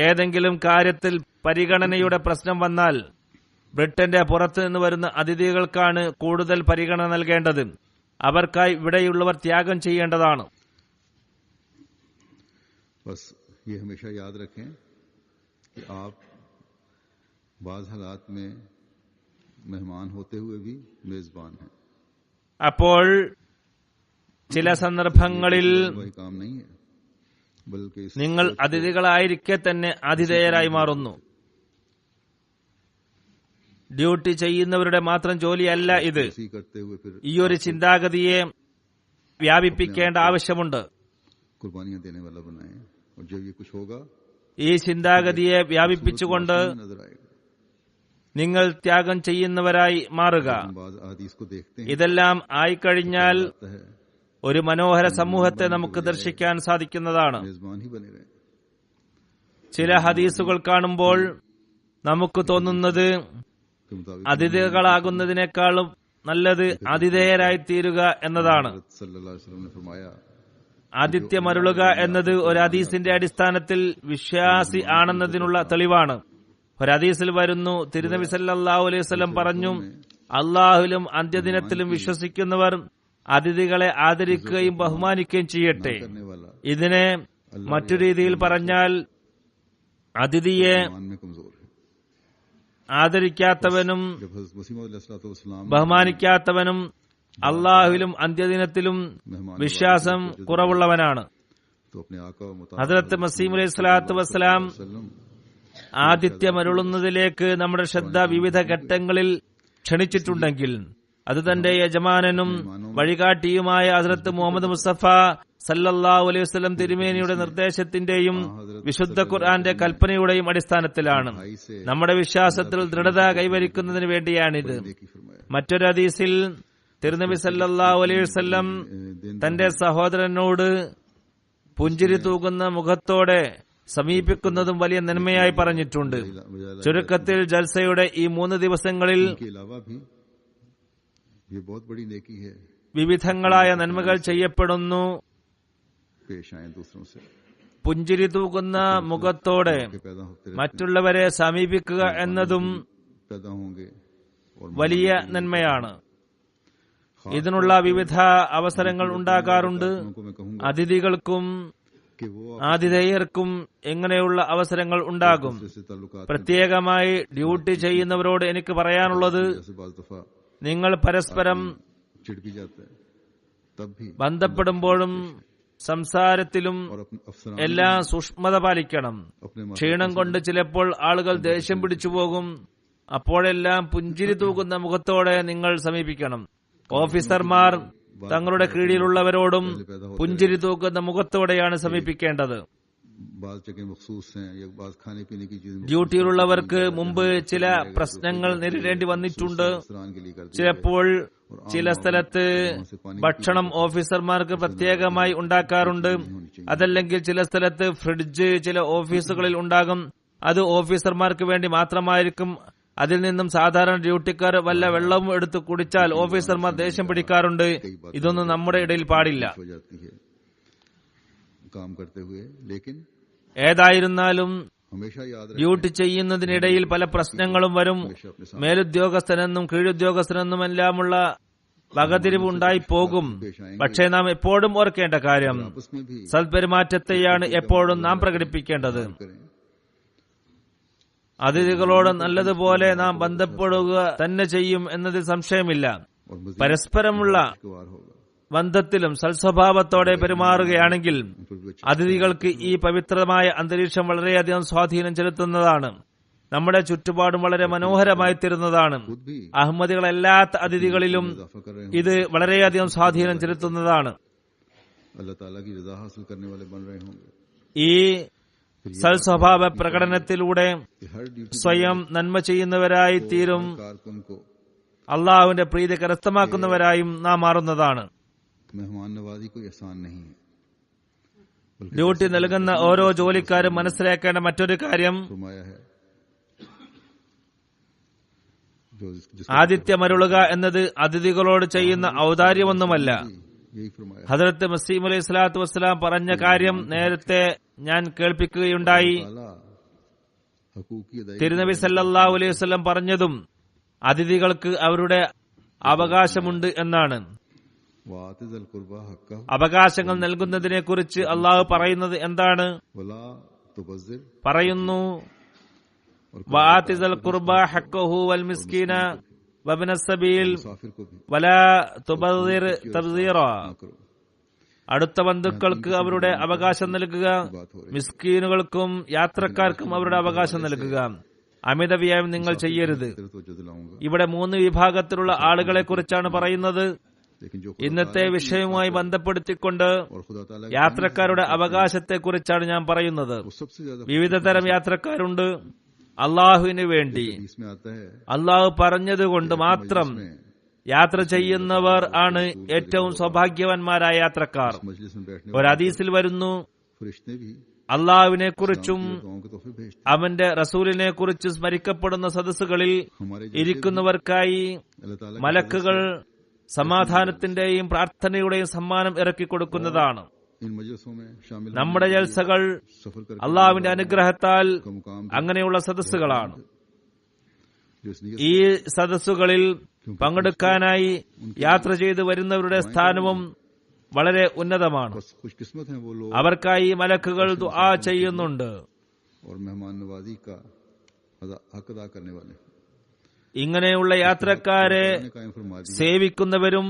Speaker 3: ഏതെങ്കിലും കാര്യത്തിൽ പരിഗണനയുടെ പ്രശ്നം വന്നാൽ ബ്രിട്ടന്റെ പുറത്തു നിന്ന് വരുന്ന അതിഥികൾക്കാണ് കൂടുതൽ പരിഗണന നൽകേണ്ടത്. അവർക്കായി ഇവിടെയുള്ളവർ ത്യാഗം ചെയ്യേണ്ടതാണ്. അപ്പോൾ ചില സന്ദർഭങ്ങളിൽ നിങ്ങൾ അതിഥികളായിരിക്കെ തന്നെ ആതിഥേയരായി മാറുന്നു. ഡ്യൂട്ടി ചെയ്യുന്നവരുടെ മാത്രം ജോലിയല്ല ഇത്. ഈ ഒരു ചിന്താഗതിയെ വ്യാപിപ്പിക്കേണ്ട ആവശ്യമുണ്ട്. ഈ ചിന്താഗതിയെ വ്യാപിപ്പിച്ചുകൊണ്ട് നിങ്ങൾ ത്യാഗം ചെയ്യുന്നവരായി മാറുക. ഇതെല്ലാം ആയിക്കഴിഞ്ഞാൽ ഒരു മനോഹര സമൂഹത്തെ നമുക്ക് ദർശിക്കാൻ സാധിക്കുന്നതാണ്. ചില ഹദീസുകൾ കാണുമ്പോൾ നമുക്ക് തോന്നുന്നത് അതിഥികളാകുന്നതിനേക്കാളും നല്ലത് ആതിഥേയരായി തീരുക എന്നതാണ്. ആതിഥ്യമരുളുക എന്നത് ഒരു ഹദീസിന്റെ അടിസ്ഥാനത്തിൽ വിശ്വാസി ആണെന്നതിനുള്ള തെളിവാണ്. ഒരു ഹദീസിൽ വരുന്നു, തിരുനബി സല്ലല്ലാഹു അലൈഹി വസല്ലം പറഞ്ഞു, അള്ളാഹുവിലും അന്ത്യദിനത്തിലും വിശ്വസിക്കുന്നവർ അതിഥികളെ ആദരിക്കുകയും ബഹുമാനിക്കുകയും ചെയ്യട്ടെ. ഇതിനെ മറ്റു രീതിയിൽ പറഞ്ഞാൽ, അതിഥിയെ ആദരിക്കാത്തവനും ബഹുമാനിക്കാത്തവനും അള്ളാഹുവിലും അന്ത്യദിനത്തിലും വിശ്വാസം കുറവുള്ളവനാണ്. ഹദ്റത്ത് മസീഹ് അലൈഹി സ്വലാത്തു വസ്സലാം ആതിഥ്യമരുളുന്നതിലേക്ക് നമ്മുടെ ശ്രദ്ധ വിവിധ ഘട്ടങ്ങളിൽ ക്ഷണിച്ചിട്ടുണ്ടെങ്കിൽ അത് തന്റെ യജമാനനും വഴികാട്ടിയുമായ ഹദ്റത്ത് മുഹമ്മദ് മുസ്തഫ സല്ലല്ലാഹു അലൈഹി വസല്ലം തിരുമേനിയുടെ നിർദ്ദേശത്തിന്റെയും വിശുദ്ധ ഖുർആന്റെ കൽപ്പനയുടെയും അടിസ്ഥാനത്തിലാണ്. നമ്മുടെ വിശ്വാസത്തിൽ ദൃഢത കൈവരിക്കുന്നതിന് വേണ്ടിയാണിത്. മറ്റൊരു ഹദീസിൽ തിരുനബി സല്ലല്ലാഹു അലൈഹി വസല്ലം തന്റെ സഹോദരനോട് പുഞ്ചിരി തൂകുന്ന മുഖത്തോടെ സമീപിക്കുന്നതും വലിയ നന്മയായി പറഞ്ഞിട്ടുണ്ട്. ചുരുക്കത്തിൽ ജൽസയുടെ ഈ 3 ദിവസങ്ങളിൽ വിവിധങ്ങളായ നന്മകൾ ചെയ്യപ്പെടുന്നു. പുഞ്ചിരി തൂകുന്ന മുഖത്തോടെ മറ്റുള്ളവരെ സമീപിക്കുക എന്നതും വലിയ നന്മയാണ്. ഇതിനുള്ള വിവിധ അവസരങ്ങൾ ഉണ്ടാകാറുണ്ട്. അതിഥികൾക്കും ആതിഥേയർക്കും എങ്ങനെയുള്ള അവസരങ്ങൾ ഉണ്ടാകും. പ്രത്യേകമായി ഡ്യൂട്ടി ചെയ്യുന്നവരോട് എനിക്ക് പറയാനുള്ളത്, നിങ്ങൾ പരസ്പരം ബന്ധപ്പെടുമ്പോഴും സംസാരത്തിലും എല്ലാം സൂക്ഷ്മത പാലിക്കണം. ക്ഷീണം കൊണ്ട് ചിലപ്പോൾ ആളുകൾ ദേഷ്യം പിടിച്ചു പോകും. അപ്പോഴെല്ലാം പുഞ്ചിരി തൂകുന്ന മുഖത്തോടെ നിങ്ങൾ സമീപിക്കണം. ഓഫീസർമാർ തങ്ങളുടെ കീഴിലുള്ളവരോടും പുഞ്ചിരി തൂക്കുന്ന മുഖത്തോടെയാണ് സമീപിക്കേണ്ടത്. ഡ്യൂട്ടിയിലുള്ളവർക്ക് മുമ്പ് ചില പ്രശ്നങ്ങൾ നേരിടേണ്ടി വന്നിട്ടുണ്ട്. ചിലപ്പോൾ ചില സ്ഥലത്ത് ഭക്ഷണം ഓഫീസർമാർക്ക് പ്രത്യേകമായി ഉണ്ടാക്കാറുണ്ട്. അതല്ലെങ്കിൽ ചില സ്ഥലത്ത് ഫ്രിഡ്ജ് ചില ഓഫീസുകളിൽ ഉണ്ടാകും. അത് ഓഫീസർമാർക്ക് വേണ്ടി മാത്രമായിരിക്കും. അതിൽ നിന്നും സാധാരണ ഡ്യൂട്ടിക്കാർ വല്ല വെള്ളവും എടുത്ത് കുടിച്ചാൽ ഓഫീസർമാർ ദേഷ്യം പിടിക്കാറുണ്ട്. ഇതൊന്നും നമ്മുടെ ഇടയിൽ പാടില്ല. ഏതായിരുന്നാലും ഡ്യൂട്ടി ചെയ്യുന്നതിനിടയിൽ പല പ്രശ്നങ്ങളും വരും. മേലുദ്യോഗസ്ഥനെന്നും കീഴുദ്യോഗസ്ഥനെന്നുമെല്ലാമുള്ള വകതിരിവ് ഉണ്ടായിപ്പോകും. പക്ഷേ നാം എപ്പോഴും ഓർക്കേണ്ട കാര്യം സൽപെരുമാറ്റത്തെയാണ് എപ്പോഴും നാം പ്രകടിപ്പിക്കേണ്ടത്. അതിഥികളോട് നല്ലതുപോലെ നാം ബന്ധപ്പെടുക തന്നെ ചെയ്യും എന്നതിൽ സംശയമില്ല. പരസ്പരമുള്ള ബന്ധത്തിലും സൽസ്വഭാവത്തോടെ പെരുമാറുകയാണെങ്കിൽ അതിഥികൾക്ക് ഈ പവിത്രമായ അന്തരീക്ഷം വളരെയധികം സ്വാധീനം ചെലുത്തുന്നതാണ്. നമ്മുടെ ചുറ്റുപാടും വളരെ മനോഹരമായി തീരുന്നതാണ്. അഹമ്മദികളല്ലാത്ത അതിഥികളിലും ഇത് വളരെയധികം സ്വാധീനം ചെലുത്തുന്നതാണ്. ഈ സൽസ്വഭാവ പ്രകടനത്തിലൂടെ സ്വയം നന്മ ചെയ്യുന്നവരായി തീരും, അള്ളാഹുവിന്റെ പ്രീതി കരസ്ഥമാക്കുന്നവരായും നാം മാറുന്നതാണ്. ഡ്യൂട്ടി നൽകുന്ന ഓരോ ജോലിക്കാരും മനസ്സിലാക്കേണ്ട മറ്റൊരു കാര്യം, ആതിഥ്യമരുളുക എന്നത് അതിഥികളോട് ചെയ്യുന്ന ഔദാര്യമൊന്നുമല്ല. ഹദ്റത്ത് മസീഹ് അലൈഹി സ്വലാത്തു വസ്സലാം പറഞ്ഞ കാര്യം നേരത്തെ ഞാൻ കേൾപ്പിക്കുകയുണ്ടായി. തിരുനബി സല്ലല്ലാഹു അലൈഹി വസല്ലം പറഞ്ഞതും അതിഥികൾക്ക് അവരുടെ അവകാശമുണ്ട് എന്നാണ്. അവകാശങ്ങൾ നൽകുന്നതിനെ കുറിച്ച് അള്ളാഹു പറയുന്നത് എന്താണ്? പറയുന്നു, വആതിസൽ ഖുർബ ഹഖ്ഖഹു വൽ മിസ്കീന വബ്ന സബീൽ വലാ തുബസ്സിർ തബ്സീറ. അടുത്ത ബന്ധുക്കൾക്ക് അവരുടെ അവകാശം നൽകുക, മിസ്കീനുകൾക്കും യാത്രക്കാർക്കും അവരുടെ അവകാശം നൽകുക, അമിത വ്യയം നിങ്ങൾ ചെയ്യരുത്. ഇവിടെ 3 വിഭാഗത്തിലുള്ള ആളുകളെ കുറിച്ചാണ് പറയുന്നത്. ഇന്നത്തെ വിഷയവുമായി ബന്ധപ്പെടുത്തിക്കൊണ്ട് യാത്രക്കാരുടെ അവകാശത്തെക്കുറിച്ചാണ് ഞാൻ പറയുന്നത്. വിവിധ തരം യാത്രക്കാരുണ്ട്. അള്ളാഹുവിന് വേണ്ടി അള്ളാഹു പറഞ്ഞതുകൊണ്ട് മാത്രം യാത്ര ചെയ്യുന്നവർ ആണ് ഏറ്റവും സൗഭാഗ്യവാന്മാരായ യാത്രക്കാർ. ഒരു ഹദീസിൽ വരുന്നു, അള്ളാഹുവിനെ കുറിച്ചും അവന്റെ റസൂലിനെ കുറിച്ച് സ്മരിക്കപ്പെടുന്ന സദസ്സുകളിൽ ഇരിക്കുന്നവർക്കായി മലക്കുകൾ സമാധാനത്തിന്റെയും പ്രാർത്ഥനയുടെയും സമ്മാനം ഇറക്കിക്കൊടുക്കുന്നതാണ്. നമ്മുടെ ജൽസകൾ അള്ളാഹുവിന്റെ അനുഗ്രഹത്താൽ അങ്ങനെയുള്ള സദസ്സുകളാണ്. ഈ സദസ്സുകളിൽ പങ്കെടുക്കാനായി യാത്ര ചെയ്തു വരുന്നവരുടെ സ്ഥാനവും വളരെ ഉന്നതമാണ്. അവർക്കായി മലക്കുകൾ ദുആ ചെയ്യുന്നുണ്ട്. ഇങ്ങനെയുള്ള യാത്രക്കാരെ സേവിക്കുന്നവരും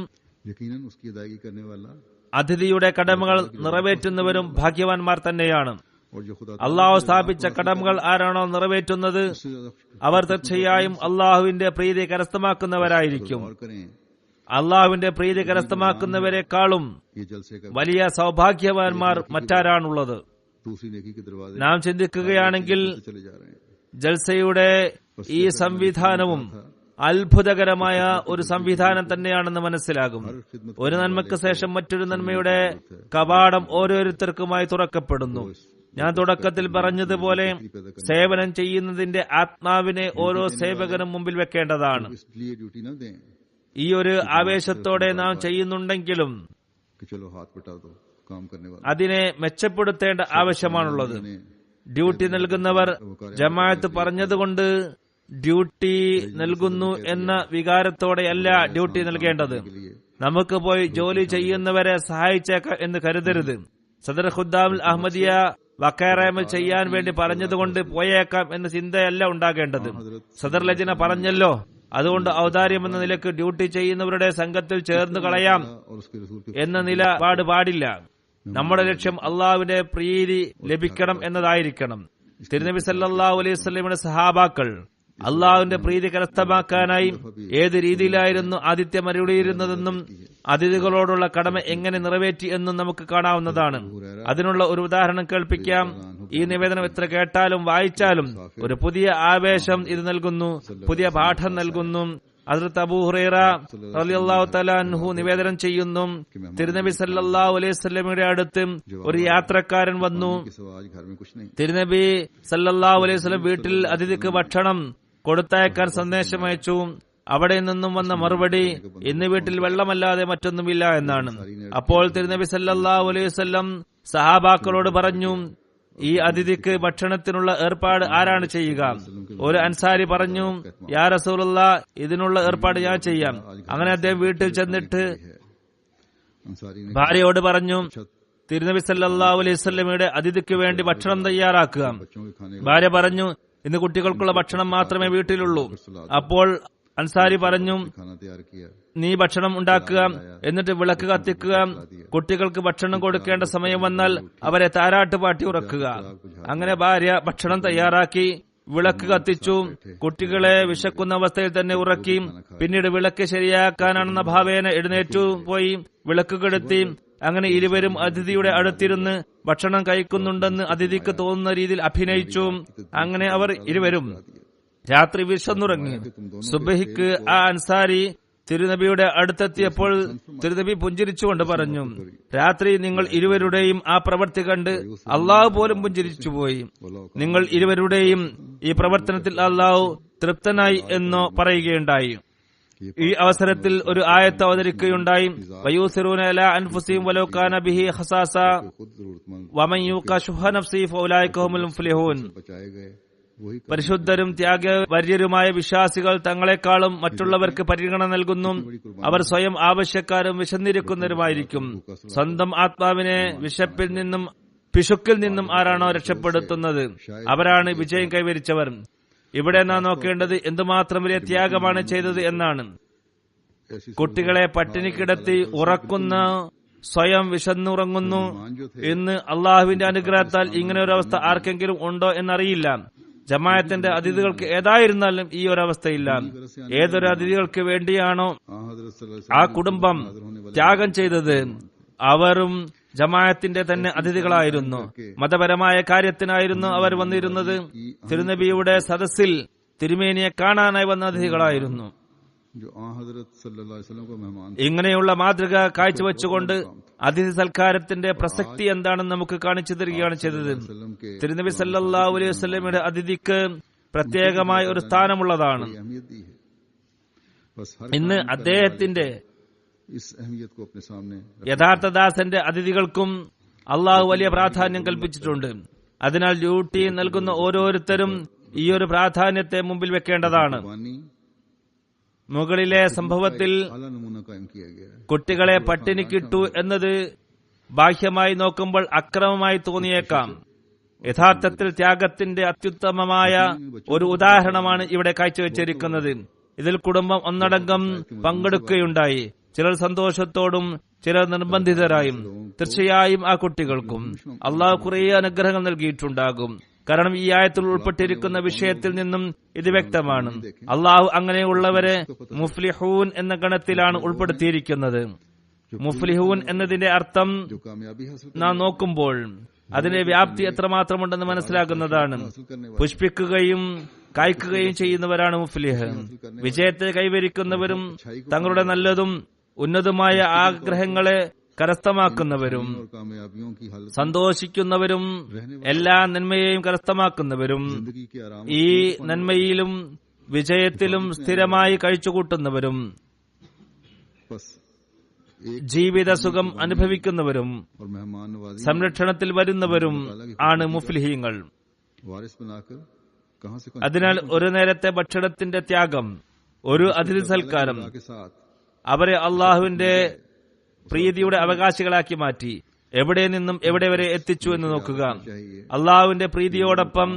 Speaker 3: അതിഥിയുടെ കടമകൾ നിറവേറ്റുന്നവരും ഭാഗ്യവാന്മാർ തന്നെയാണ്. അള്ളാഹു സ്ഥാപിച്ച കടമകൾ ആരാണോ നിറവേറ്റുന്നത് അവർ തീർച്ചയായും അള്ളാഹുവിന്റെ പ്രീതി കരസ്ഥമാക്കുന്നവരായിരിക്കും. അള്ളാഹുവിന്റെ പ്രീതി കരസ്ഥമാക്കുന്നവരെക്കാളും വലിയ സൗഭാഗ്യവാന്മാർ മറ്റാരാണുള്ളത്? നാം ചിന്തിക്കുകയാണെങ്കിൽ ജൽസയുടെ ഈ സംവിധാനവും അത്ഭുതകരമായ ഒരു സംവിധാനം തന്നെയാണെന്ന് മനസ്സിലാകും. ഒരു നന്മയ്ക്ക് ശേഷം മറ്റൊരു നന്മയുടെ കവാടം ഓരോരുത്തർക്കുമായി തുറക്കപ്പെടുന്നു. ഞാൻ തുടക്കത്തിൽ പറഞ്ഞതുപോലെ സേവനം ചെയ്യുന്നതിന്റെ ആത്മാവിനെ ഓരോ സേവകനും മുമ്പിൽ വെക്കേണ്ടതാണ്. ഈ ഒരു ആവേശത്തോടെ നാം ചെയ്യുന്നുണ്ടെങ്കിലും അതിനെ മെച്ചപ്പെടുത്തേണ്ട ആവശ്യമാണുള്ളത്. ഡ്യൂട്ടി നൽകുന്നവർ ജമാഅത്ത് പറഞ്ഞതുകൊണ്ട് ഡ്യൂട്ടി നൽകുന്നു എന്ന വികാരത്തോടെയല്ല ഡ്യൂട്ടി നൽകേണ്ടത്. നമുക്ക് പോയി ജോലി ചെയ്യുന്നവരെ സഹായിച്ചേക്കാം എന്ന് കരുതരുത്. സദർ ഖുദ്ദാമുൽ അഹമ്മദിയ വക്കാറായ്മ ചെയ്യാൻ വേണ്ടി പറഞ്ഞതുകൊണ്ട് പോയേക്കാം എന്ന ചിന്തയല്ല ഉണ്ടാകേണ്ടത്. സദർ ലജ്ന പറഞ്ഞല്ലോ, അതുകൊണ്ട് ഔദാര്യം എന്ന നിലക്ക് ഡ്യൂട്ടി ചെയ്യുന്നവരുടെ സംഘത്തിൽ ചേർന്ന് കളയാം എന്ന നിലപാട് പാടില്ല. നമ്മുടെ ലക്ഷ്യം അള്ളാഹുവിന്റെ പ്രീതി ലഭിക്കണം എന്നതായിരിക്കണം. തിരുനബി സല്ലല്ലാഹു അലൈഹി വസല്ലമയുടെ സഹാബാക്കൾ അള്ളാഹുവിന്റെ പ്രീതി കരസ്ഥമാക്കാനായി ഏത് രീതിയിലായിരുന്നു ആതിഥ്യം അരുളിയിരുന്നതെന്നും അതിഥികളോടുള്ള കടമ എങ്ങനെ നിറവേറ്റി എന്നും നമുക്ക് കാണാവുന്നതാണ്. അതിനുള്ള ഒരു ഉദാഹരണം കേൾപ്പിക്കാം. ഈ നിവേദനം എത്ര കേട്ടാലും വായിച്ചാലും ഒരു പുതിയ ആവേശം ഇത് നൽകുന്നു, പുതിയ പാഠം നൽകുന്നു. ഹദ്റത്ത് അബൂ ഹുറൈറ റളിയല്ലാഹു തആല അൻഹു നിവേദനം ചെയ്യുന്നു, തിരുനബി സല്ലല്ലാഹു അലൈഹി വസല്ലമയുടെ അടുത്ത് ഒരു യാത്രക്കാരൻ വന്നു. തിരുനബി സല്ലല്ലാഹു അലൈഹി വസല്ലം വീട്ടിൽ അതിഥിക്ക് ഭക്ഷണം കൊടുത്തയക്കാൻ സന്ദേശമയച്ചു. അവിടെ നിന്നും വന്ന മറുപടി, ഇന്ന് വീട്ടിൽ വെള്ളമല്ലാതെ മറ്റൊന്നുമില്ല എന്നാണ്. അപ്പോൾ തിരുനബി സല്ലല്ലാഹു അലൈഹി വസല്ലം സഹാബാക്കളോട് പറഞ്ഞു, ഈ അതിഥിക്ക് ഭക്ഷണത്തിനുള്ള ഏർപ്പാട് ആരാണ് ചെയ്യുക? ഒരു അൻസാരി പറഞ്ഞു, യാ റസൂലുള്ളാഹ്, ഇതിനുള്ള ഏർപ്പാട് ഞാൻ ചെയ്യാം. അങ്ങനെ അദ്ദേഹം വീട്ടിൽ ചെന്നിട്ട് ഭാര്യയോട് പറഞ്ഞു, തിരുനബി സല്ലല്ലാഹു അലൈഹി വസല്ലമയുടെ അതിഥിക്ക് വേണ്ടി ഭക്ഷണം തയ്യാറാക്കുക. ഭാര്യ പറഞ്ഞു, ഇന്ന് കുട്ടികൾക്കുള്ള ഭക്ഷണം മാത്രമേ വീട്ടിലുള്ളൂ. അപ്പോൾ അൻസാരി പറഞ്ഞു, നീ ഭക്ഷണം ഉണ്ടാക്കുക, എന്നിട്ട് വിളക്ക് കത്തിക്കുക. കുട്ടികൾക്ക് ഭക്ഷണം കൊടുക്കേണ്ട സമയം വന്നാൽ അവരെ താരാട്ട് പാട്ടി ഉറക്കുക. അങ്ങനെ ഭാര്യ ഭക്ഷണം തയ്യാറാക്കി വിളക്ക് കത്തിച്ചു. കുട്ടികളെ വിശക്കുന്ന അവസ്ഥയിൽ തന്നെ ഉറക്കി. പിന്നീട് വിളക്ക് ശരിയാക്കാനാണെന്ന ഭാവേന എഴുന്നേറ്റു പോയി വിളക്ക് കെടുത്തി. അങ്ങനെ ഇരുവരും അതിഥിയുടെ അടുത്തിരുന്ന് ഭക്ഷണം കഴിക്കുന്നുണ്ടെന്ന് അതിഥിക്ക് തോന്നുന്ന രീതിയിൽ അഭിനയിച്ചു. അങ്ങനെ അവർ ഇരുവരും രാത്രി വിശന്നുറങ്ങി. സുബഹിക്ക് ആ അൻസാരി തിരുനബിയുടെ അടുത്തെത്തിയപ്പോൾ തിരുനബി പുഞ്ചിരിച്ചുകൊണ്ട് പറഞ്ഞു, രാത്രി നിങ്ങൾ ഇരുവരുടെയും ആ പ്രവൃത്തി കണ്ട് അള്ളാഹു പോലും പുഞ്ചിരിച്ചുപോയി. നിങ്ങൾ ഇരുവരുടെയും ഈ പ്രവർത്തനത്തിൽ അള്ളാഹു തൃപ്തനായി എന്നോ പറയുകയുണ്ടായി. ഈ അവസരത്തിൽ ഒരു ആയത്ത് അവതരിക്കുകയുണ്ടായി, വയൂസിറൂന അലാ അൻഫുസിഹിം വലൗ കാന ബിഹി ഖസാസ വമൻ യൂഖ ശുഹ നഫ്സിഹി ഫൗലൈക ഹുമുൽ മുഫ്ലിഹൂൻ. പരിശുദ്ധരും ത്യാഗവര്യരുമായ വിശ്വാസികൾ തങ്ങളെക്കാളും മറ്റുള്ളവർക്ക് പരിഗണന നൽകുന്നു. അവർ സ്വയം ആവശ്യക്കാരും വിശന്നിരിക്കുന്നവരുമായിരിക്കും. സ്വന്തം ആത്മാവിനെ വിശപ്പിൽ നിന്നും പിശുക്കിൽ നിന്നും ആരാണോ രക്ഷപ്പെടുത്തുന്നത് അവരാണ് വിജയം കൈവരിച്ചവർ. ഇവിടെ നാം നോക്കേണ്ടത് എന്തുമാത്രം വലിയ ത്യാഗമാണ് ചെയ്തത് എന്നാണ്. കുട്ടികളെ പട്ടിണി കിടത്തി ഉറക്കുന്ന, സ്വയം വിശന്നുറങ്ങുന്നു. ഇന്ന് അള്ളാഹുവിന്റെ അനുഗ്രഹത്താൽ ഇങ്ങനെ ഒരു അവസ്ഥ ആർക്കെങ്കിലും ഉണ്ടോ എന്നറിയില്ല. ജമാഅത്തിന്റെ അതിഥികൾക്ക് ഏതായിരുന്നാലും ഈ ഒരു അവസ്ഥയില്ല. ഏതൊരു അതിഥികൾക്ക് വേണ്ടിയാണോ ആ കുടുംബം ത്യാഗം ചെയ്തത്, അവരും ജമാഅത്തിന്റെ തന്നെ അതിഥികളായിരുന്നു. മതപരമായ കാര്യത്തിനായിരുന്നു അവർ വന്നിരുന്നത്. തിരുനബിയുടെ സദസ്സിൽ തിരുമേനിയെ കാണാനായി വന്ന അതിഥികളായിരുന്നു. ഇങ്ങനെയുള്ള മാതൃക കാഴ്ചവെച്ചുകൊണ്ട് അതിഥി സൽക്കാരത്തിന്റെ പ്രസക്തി എന്താണെന്ന് നമുക്ക് കാണിച്ചു തരികയാണ് ചെയ്തത്. തിരുനബി സല്ലല്ലാഹു അലൈഹി വസല്ലമയുടെ അതിഥിക്ക് പ്രത്യേകമായ ഒരു സ്ഥാനമുള്ളതാണ്. ഇന്ന് അദ്ദേഹത്തിന്റെ യഥാർത്ഥ ദാസന്റെ അതിഥികൾക്കും അള്ളാഹു വലിയ പ്രാധാന്യം കൽപ്പിച്ചിട്ടുണ്ട്. അതിനാൽ ഡ്യൂട്ടി നൽകുന്ന ഓരോരുത്തരും ഈ ഒരു പ്രാധാന്യത്തെ മുമ്പിൽ വെക്കേണ്ടതാണ്. മുകളിലെ സംഭവത്തിൽ കുട്ടികളെ പട്ടിണിക്കിട്ടു എന്നത് ബാഹ്യമായി നോക്കുമ്പോൾ അക്രമമായി തോന്നിയേക്കാം. യഥാർത്ഥത്തിൽ ത്യാഗത്തിന്റെ അത്യുത്തമമായ ഒരു ഉദാഹരണമാണ് ഇവിടെ കാഴ്ചവെച്ചിരിക്കുന്നത്. ഇതിൽ കുടുംബം ഒന്നടങ്കം പങ്കെടുക്കുകയുണ്ടായി. ചിലർ സന്തോഷത്തോടും ചിലർ നിർബന്ധിതരായും. തീർച്ചയായും ആ കുട്ടികൾക്കും അള്ളാഹു കുറേ അനുഗ്രഹങ്ങൾ നൽകിയിട്ടുണ്ടാകും. കാരണം ഈ ആയത്തിൽ ഉൾപ്പെട്ടിരിക്കുന്ന വിഷയത്തിൽ നിന്നും ഇത് വ്യക്തമാണ്. അള്ളാഹു അങ്ങനെയുള്ളവരെ മുഫ്ലിഹൂൻ എന്ന ഗണത്തിലാണ് ഉൾപ്പെടുത്തിയിരിക്കുന്നത്. മുഫ്ലിഹൂൻ എന്നതിന്റെ അർത്ഥം നാം നോക്കുമ്പോൾ അതിന്റെ വ്യാപ്തി എത്രമാത്രമുണ്ടെന്ന് മനസ്സിലാക്കുന്നതാണ്. പുഷ്പിക്കുകയും കായ്ക്കുകയും ചെയ്യുന്നവരാണ് മുഫ്ലിഹ്. വിജയത്തെ കൈവരിക്കുന്നവരും തങ്ങളുടെ നല്ലതും ഉന്നതമായ ആഗ്രഹങ്ങളെ കരസ്ഥമാക്കുന്നവരും സന്തോഷിക്കുന്നവരും എല്ലാ നന്മയെയും കരസ്ഥമാക്കുന്നവരും ഈ നന്മയിലും വിജയത്തിലും സ്ഥിരമായി കഴിച്ചുകൂട്ടുന്നവരും ജീവിത സുഖം അനുഭവിക്കുന്നവരും സംരക്ഷണത്തിൽ വരുന്നവരും ആണ് മുഫ്ലിഹീങ്ങൾ. അതിനാൽ ഒരു നേരത്തെ ഭക്ഷണത്തിന്റെ ത്യാഗം, ഒരു അതിഥി സൽക്കാരം അവരെ അള്ളാഹുവിന്റെ പ്രീതിയുടെ അവകാശികളാക്കി മാറ്റി. എവിടെ നിന്നും എവിടെ വരെ എത്തിച്ചു എന്ന് നോക്കുക. അള്ളാഹുവിന്റെ പ്രീതിയോടൊപ്പം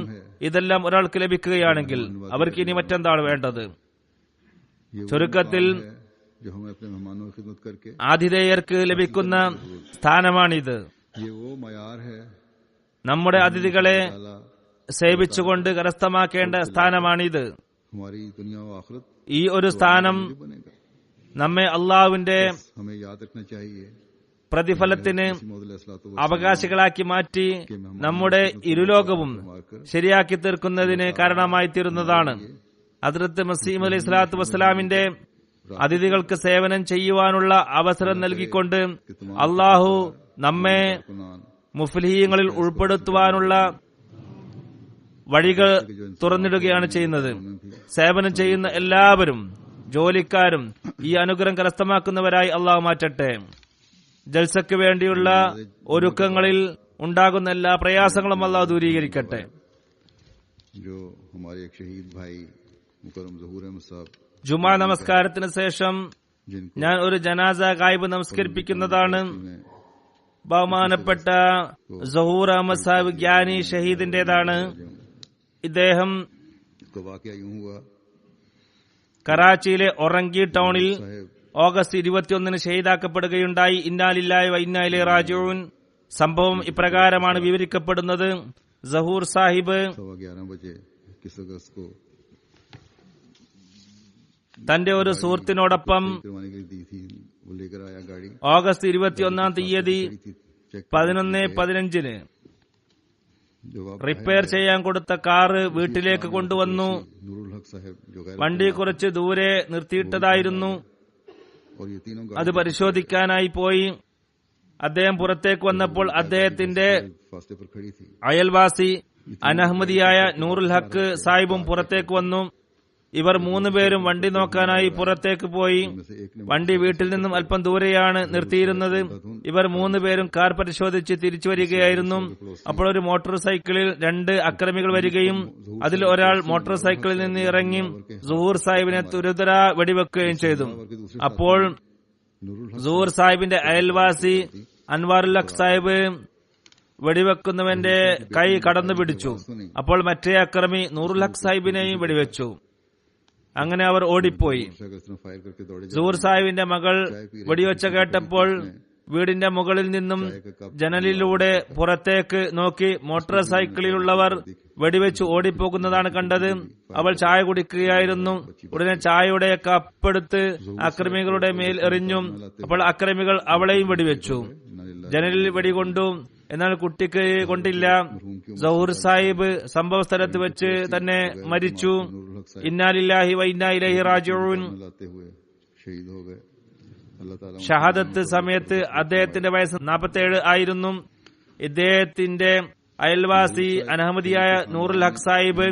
Speaker 3: ഇതെല്ലാം ഒരാൾക്ക് ലഭിക്കുകയാണെങ്കിൽ അവർക്ക് ഇനി മറ്റെന്താണ് വേണ്ടത്? ചുരുക്കത്തിൽ ആതിഥേയർക്ക് ലഭിക്കുന്ന സ്ഥാനമാണിത്. നമ്മുടെ അതിഥികളെ സേവിച്ചുകൊണ്ട് കരസ്ഥമാക്കേണ്ട സ്ഥാനമാണിത്. ഈ ഒരു സ്ഥാനം നമ്മെ അള്ളാഹുവിന്റെ പ്രതിഫലത്തിന് അവകാശികളാക്കി മാറ്റി നമ്മുടെ ഇരുലോകവും ശരിയാക്കി തീർക്കുന്നതിന് കാരണമായി തീരുന്നതാണ്. ഹദ്റത്ത് മസീഹ് അലൈഹി സ്വലാത്തു വസ്സലാമിന്റെ അതിഥികൾക്ക് സേവനം ചെയ്യുവാനുള്ള അവസരം നൽകിക്കൊണ്ട് അള്ളാഹു നമ്മെ മുഫ്ലിഹീങ്ങളിൽ ഉൾപ്പെടുത്തുവാനുള്ള വഴികൾ തുറന്നിടുകയാണ് ചെയ്യുന്നത്. സേവനം ചെയ്യുന്ന എല്ലാവരും, ജോലിക്കാരും ഈ അനുഗ്രഹം കരസ്ഥമാക്കുന്നവരായി അള്ളാഹു മാറ്റട്ടെ. ജൽസയ്ക്ക് വേണ്ടിയുള്ള ഒരുക്കങ്ങളിൽ ഉണ്ടാകുന്ന എല്ലാ പ്രയാസങ്ങളും അള്ളാഹു ദൂരീകരിക്കട്ടെ. ജുമാ നമസ്കാരത്തിന് ശേഷം ഞാൻ ഒരു ജനാസ ഗായിബ് നമസ്കരിപ്പിക്കുന്നതാണ്. ബഹുമാനപ്പെട്ട സഹൂർ അഹമ്മദ് സാഹിബ് ഗ്യാനി ഷഹീദിന്റേതാണ്. ഇദ്ദേഹം കറാച്ചിയിലെ ഒറങ്കി ടൗണിൽ ഓഗസ്റ്റ് 21 ഷഹീദാക്കപ്പെടുകയുണ്ടായി. ഇന്നാ ലില്ലാഹി വ ഇന്നാ ഇലൈഹി റാജിഊൻ. സംഭവം ഇപ്രകാരമാണ് വിവരിക്കപ്പെടുന്നത്. സഹൂർ സാഹിബ് തന്റെ ഒരു സുഹൃത്തിനോടൊപ്പം ഓഗസ്റ്റ് 21 തീയതി 11:15 റിപ്പയർ ചെയ്യാൻ കൊടുത്ത കാറ് വീട്ടിലേക്ക് കൊണ്ടുവന്നു. വണ്ടി കുറച്ച് ദൂരെ നിർത്തിയിട്ടതായിരുന്നു. അത് പരിശോധിക്കാനായി പോയി. അദ്ദേഹം പുറത്തേക്ക് വന്നപ്പോൾ അദ്ദേഹത്തിന്റെ അയൽവാസി അനഹമ്മദിയായ നൂറുൽ ഹക്ക് സാഹിബും പുറത്തേക്ക് വന്നു. ഇവർ 3 പേരും വണ്ടി നോക്കാനായി പുറത്തേക്ക് പോയി. വണ്ടി വീട്ടിൽ നിന്നും അല്പം ദൂരെയാണ് നിർത്തിയിരുന്നത്. ഇവർ 3 പേരും കാർ പരിശോധിച്ച് തിരിച്ചു വരികയായിരുന്നു. അപ്പോൾ ഒരു മോട്ടോർ സൈക്കിളിൽ 2 അക്രമികൾ വരികയും അതിൽ ഒരാൾ മോട്ടോർ സൈക്കിളിൽ നിന്ന് ഇറങ്ങി സുഹൂർ സാഹിബിനെ തുരുതര വെടിവെക്കുകയും ചെയ്തു. അപ്പോൾ സുഹൂർ സാഹിബിന്റെ അയൽവാസി അൻവാറുൽ ഹക്ക് സാഹിബ് വെടിവെക്കുന്നവന്റെ കൈ കടന്നു പിടിച്ചു. അപ്പോൾ മറ്റേ അക്രമി നൂറുൽ ഹക്ക് സാഹിബിനെയും വെടിവെച്ചു. അങ്ങനെ അവർ ഓടിപ്പോയി. സുഹൂർ സാഹിബിന്റെ മകൾ വെടിവെച്ച കേട്ടപ്പോൾ വീടിന്റെ മുകളിൽ നിന്നും ജനലിലൂടെ പുറത്തേക്ക് നോക്കി മോട്ടോർ സൈക്കിളിലുള്ളവർ വെടിവെച്ച് ഓടിപ്പോകുന്നതാണ് കണ്ടത്. അവൾ ചായ കുടിക്കുകയായിരുന്നു. ഉടനെ ചായയുടെ കപ്പെടുത്ത് അക്രമികളുടെ മേൽ എറിഞ്ഞു. അപ്പോൾ അക്രമികൾ അവളെയും വെടിവെച്ചു. ജനലിൽ വെടികൊണ്ടു. എന്നാൽ കുട്ടിക്ക് കൊണ്ടില്ല. സഹൂർ സാഹിബ് സംഭവ സ്ഥലത്ത് വെച്ച് തന്നെ മരിച്ചു. ഇന്നാ ലില്ലാഹി വ ഇന്നാ ഇലൈഹി റാജിഊൻ. ഷഹാദത്ത് സമയത്ത് അദ്ദേഹത്തിന്റെ വയസ്സ് 47 ആയിരുന്നു. ഇദ്ദേഹത്തിന്റെ അയൽവാസി അനഹമ്മദിയായ നൂറുൽ ഹക്ക് സാഹിബ്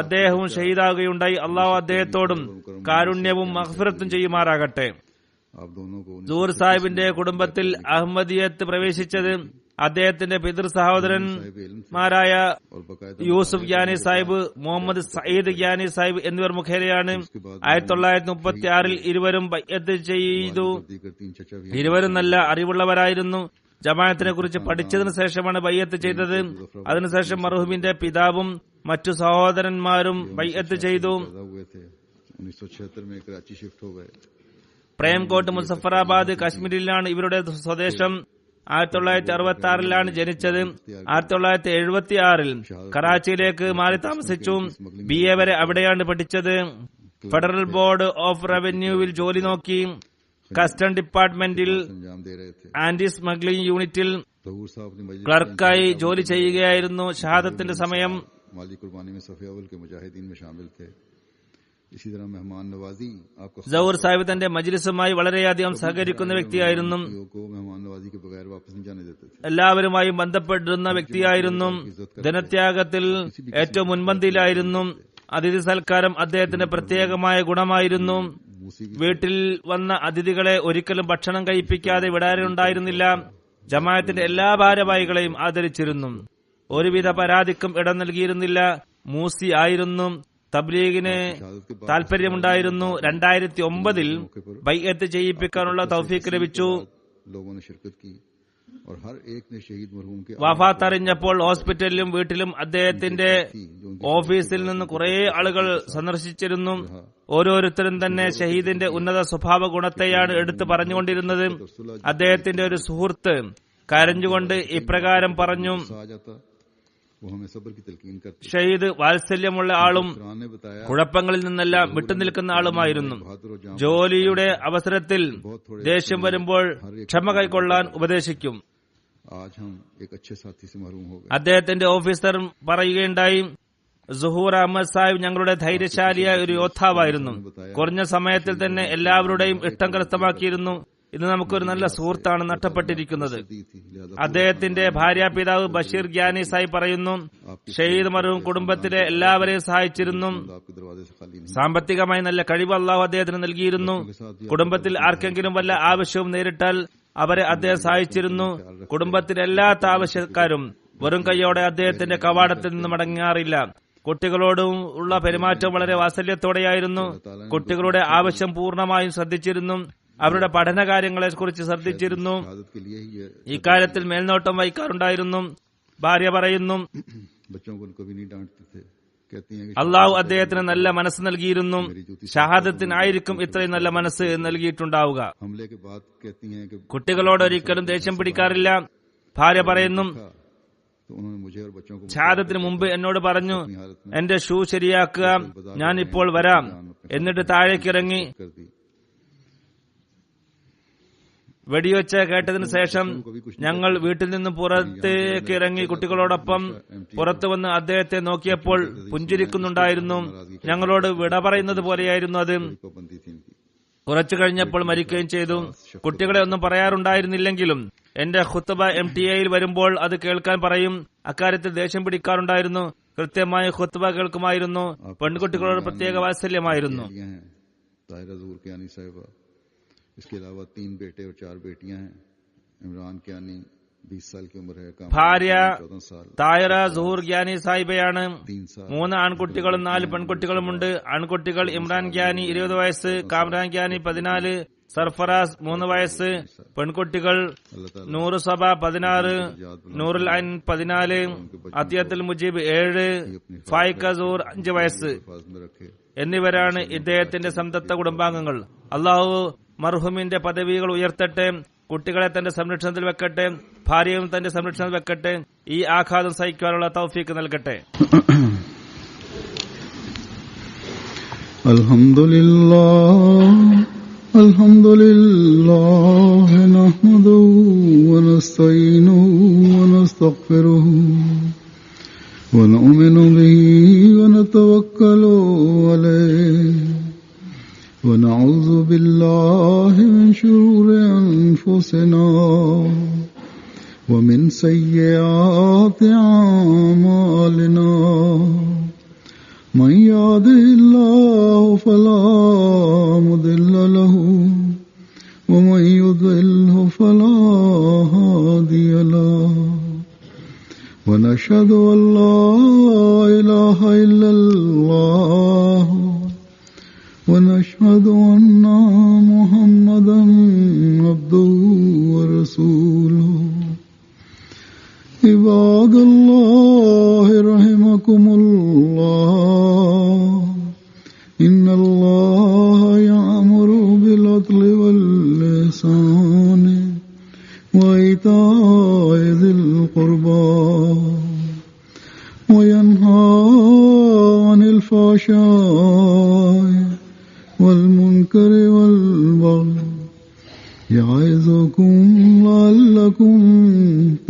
Speaker 3: അദ്ദേഹവും ഷഹീദാകുകയുണ്ടായി. അള്ളാഹു അദ്ദേഹത്തോടും കാരുണ്യവും മഗ്ഫിറത്തും ചെയ്യുമാറാകട്ടെ. സഹൂർ സാഹിബിന്റെ കുടുംബത്തിൽ അഹമ്മദിയത്ത് പ്രവേശിച്ചത് അദ്ദേഹത്തിന്റെ പിതൃ സഹോദരന്മാരായ യൂസുഫ് ഗ്യാനി സാഹിബ്, മുഹമ്മദ് സയ്യിദ് ഗ്യാനി സാഹിബ് എന്നിവർ മുഖേനയാണ്. 1936 ഇരുവരും ബൈഅത്ത് ചെയ്തു. ഇരുവരും നല്ല അറിവുള്ളവരായിരുന്നു. ജമാഅത്തിനെ കുറിച്ച് പഠിച്ചതിനു ശേഷമാണ് ബൈഅത്ത് ചെയ്തത്. അതിനുശേഷം മർഹൂമിന്റെ പിതാവും മറ്റു സഹോദരന്മാരും ബൈഅത്ത് ചെയ്തു. പ്രേംകോട്ട് മുസഫറാബാദ് കാശ്മീരിലാണ് ഇവരുടെ സ്വദേശം. 1966 ജനിച്ചത്. 1976 കറാച്ചിയിലേക്ക് മാറി താമസിച്ചു. BA വരെ അവിടെയാണ് പഠിച്ചത്. ഫെഡറൽ ബോർഡ് ഓഫ് റവന്യൂവിൽ ജോലി നോക്കി. കസ്റ്റം ഡിപ്പാർട്ട്മെന്റിൽ ആന്റി സ്മഗ്ലിംഗ് യൂണിറ്റിൽ ക്ലർക്കായി ജോലി ചെയ്യുകയായിരുന്നു. ഷഹാദത്തിന്റെ സമയം സഹൂർ സാഹിബ് തന്റെ മജ്ലിസുമായി വളരെയധികം സഹകരിക്കുന്ന വ്യക്തിയായിരുന്നു. എല്ലാവരുമായും ബന്ധപ്പെട്ടിരുന്ന വ്യക്തിയായിരുന്നു. ധനത്യാഗത്തിൽ ഏറ്റവും മുൻപന്തിയിലായിരുന്നു. അതിഥി സൽക്കാരം അദ്ദേഹത്തിന്റെ പ്രത്യേകമായ ഗുണമായിരുന്നു. വീട്ടിൽ വന്ന അതിഥികളെ ഒരിക്കലും ഭക്ഷണം കഴിപ്പിക്കാതെ വിടാറുണ്ടായിരുന്നില്ല. ജമാഅത്തിന്റെ എല്ലാ ഭാരവാഹികളെയും ആദരിച്ചിരുന്നു. ഒരുവിധ പരാതിക്കും ഇടം നൽകിയിരുന്നില്ല. മൂസി ആയിരുന്നു. തബ്ലീഗിന് താൽപര്യമുണ്ടായിരുന്നു. 2009 ബൈഅത്ത് ചെയ്യിപ്പിക്കാനുള്ള തൗഫീഖ് ലഭിച്ചു. വഫാത്ത് അറിഞ്ഞപ്പോൾ ഹോസ്പിറ്റലിലും വീട്ടിലും അദ്ദേഹത്തിന്റെ ഓഫീസിൽ നിന്ന് കുറെ ആളുകൾ സന്ദർശിച്ചിരുന്നു. ഓരോരുത്തരും തന്നെ ഷഹീദിന്റെ ഉന്നത സ്വഭാവ ഗുണത്തെയാണ് എടുത്തു പറഞ്ഞുകൊണ്ടിരുന്നത്. അദ്ദേഹത്തിന്റെ ഒരു സുഹൃത്ത് കരഞ്ഞുകൊണ്ട് ഇപ്രകാരം പറഞ്ഞു: ഷഹീദ് വാത്സല്യമുള്ള ആളും കുഴപ്പങ്ങളിൽ നിന്നെല്ലാം വിട്ടുനിൽക്കുന്ന ആളുമായിരുന്നു. ജോലിയുടെ അവസരത്തിൽ ദേഷ്യം വരുമ്പോൾ ക്ഷമ കൈക്കൊള്ളാൻ ഉപദേശിക്കും. അദ്ദേഹത്തിന്റെ ഓഫീസർ പറയുകയുണ്ടായി, സുഹൂർ അഹമ്മദ് സാഹിബ് ഞങ്ങളുടെ ധൈര്യശാലിയായ ഒരു യോദ്ധാവായിരുന്നു. കുറഞ്ഞ സമയത്തിൽ തന്നെ എല്ലാവരുടെയും ഇഷ്ടം കരസ്ഥമാക്കിയിരുന്നു. ഇന്ന് നമുക്കൊരു നല്ല സുഹൃത്താണ് നഷ്ടപ്പെട്ടിരിക്കുന്നത്. അദ്ദേഹത്തിന്റെ ഭാര്യാപിതാവ് ബഷീർ ഗ്യാനി സാഹിബ് പറയുന്നു, ഷഹീദ് മർഹൂം കുടുംബത്തിലെ എല്ലാവരെയും സഹായിച്ചിരുന്നു. സാമ്പത്തികമായി നല്ല കഴിവ് അള്ളാഹു അദ്ദേഹത്തിന് നൽകിയിരുന്നു. കുടുംബത്തിൽ ആർക്കെങ്കിലും വല്ല ആവശ്യവും നേരിട്ടാൽ അവരെ അദ്ദേഹം സഹായിച്ചിരുന്നു. കുടുംബത്തിലെ എല്ലാ ആവശ്യക്കാരും വെറും കൈയോടെ അദ്ദേഹത്തിന്റെ കവാടത്തിൽ നിന്ന് മടങ്ങാറില്ല. കുട്ടികളോടും ഉള്ള പെരുമാറ്റം വളരെ വാത്സല്യത്തോടെയായിരുന്നു. കുട്ടികളുടെ ആവശ്യം പൂർണ്ണമായും ശ്രദ്ധിച്ചിരുന്നു. അവരുടെ പഠനകാര്യങ്ങളെ കുറിച്ച് ശ്രദ്ധിച്ചിരുന്നു. ഇക്കാര്യത്തിൽ മേൽനോട്ടം വഹിക്കാറുണ്ടായിരുന്നു. ഭാര്യ പറയുന്നു, അള്ളാഹു അദ്ദേഹത്തിന് നല്ല മനസ്സ് നൽകിയിരുന്നു. ഷഹാദത്തിനായിരിക്കും ഇത്രയും നല്ല മനസ്സ് നൽകിയിട്ടുണ്ടാവുക. കുട്ടികളോട് ഒരിക്കലും ദേഷ്യം പിടിക്കാറില്ല. ഭാര്യ പറയുന്നു, ഷഹാദത്തിന് മുമ്പ് എന്നോട് പറഞ്ഞു, എന്റെ ഷൂ ശരിയാക്കുക, ഞാൻ ഇപ്പോൾ വരാം. എന്നിട്ട് താഴേക്കിറങ്ങി. വെടിവെച്ച കേട്ടതിന് ശേഷം ഞങ്ങൾ വീട്ടിൽ നിന്നും പുറത്തേക്ക് ഇറങ്ങി. കുട്ടികളോടൊപ്പം പുറത്തു വന്ന് അദ്ദേഹത്തെ നോക്കിയപ്പോൾ പുഞ്ചിരിക്കുന്നുണ്ടായിരുന്നു. ഞങ്ങളോട് വിട പറയുന്നത് പോലെയായിരുന്നു അത്. കുറച്ചു കഴിഞ്ഞപ്പോൾ മരിക്കുകയും ചെയ്തു. കുട്ടികളെ ഒന്നും പറയാറുണ്ടായിരുന്നില്ലെങ്കിലും എന്റെ ഖുത്ബ MTA-യിൽ വരുമ്പോൾ അത് കേൾക്കാൻ പറയും. അക്കാര്യത്തിൽ ദേഷ്യം പിടിക്കാറുണ്ടായിരുന്നു. കൃത്യമായി ഖുത്ബ കേൾക്കുമായിരുന്നു. പെൺകുട്ടികളോട് പ്രത്യേക വാത്സല്യമായിരുന്നു.
Speaker 2: इसके अलावा 3 बेटे और 4 बेटियां हैं. इमरान क्यानी 20 साल की उम्र है.
Speaker 3: ഭാര്യ തായറ സുഹൂർ ഗ്യാനി സാഹിബയാണ്. 3 ആൺകുട്ടികളും 4 പെൺകുട്ടികളുമുണ്ട്. ആൺകുട്ടികൾ ഇമ്രാൻ ഗ്യാനി 20 വയസ്സ്, കാമ്രാൻ ഗ്യാനി 14, സർഫറാസ് 3 വയസ്സ്. പെൺകുട്ടികൾ നൂറ് സബ 16, നൂറുൽ ഐൻ 14, അത്തിയത്തുൽ മുജീബ് 7, ഫായിക്ക സൂർ 5 വയസ്സ് എന്നിവരാണ് ഇദ്ദേഹത്തിന്റെ സംതപ്ത കുടുംബാംഗങ്ങൾ. അള്ളാഹു മർഹൂമിന്റെ പദവികൾ ഉയർത്തട്ടെ. കുട്ടികളെ തന്റെ സംരക്ഷണത്തിൽ വെക്കട്ടെ. ഭാര്യയും തന്റെ സംരക്ഷണത്തിൽ വെക്കട്ടെ. ഈ ആഘാതം സഹിക്കാനുള്ള തൗഫീക്ക് നൽകട്ടെ.
Speaker 2: അൽഹംദുലില്ലാഹ് നഹ്മദുഹു വനസ്തഈനുഹു വനസ്തഗ്ഫിറുഹു വനുഅ്മിനു ബിഹി വനതവക്കലു അലൈഹി ونعوذ بالله من شرور أنفسنا ومن سيئات أعمالنا من يهده الله فلا مضل له ومن يضلل فلا هادي له ونشهد أن لا إله إلا الله ونشهد أن محمدا عبده ورسوله عباد الله رحمكم الله إن الله يأمر بالعدل والإحسان وإيتاء ذي القربى وينهى عن الفحشاء والمنكر والبغي يعظكم لعلكم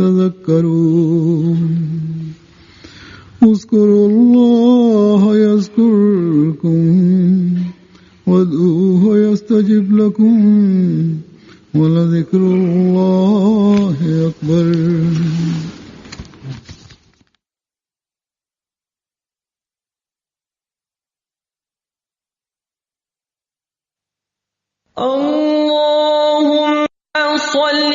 Speaker 2: تذكرون اذكروا الله يذكركم وادعوه يستجب لكم ولذكر الله أكبر.
Speaker 4: اللهم صل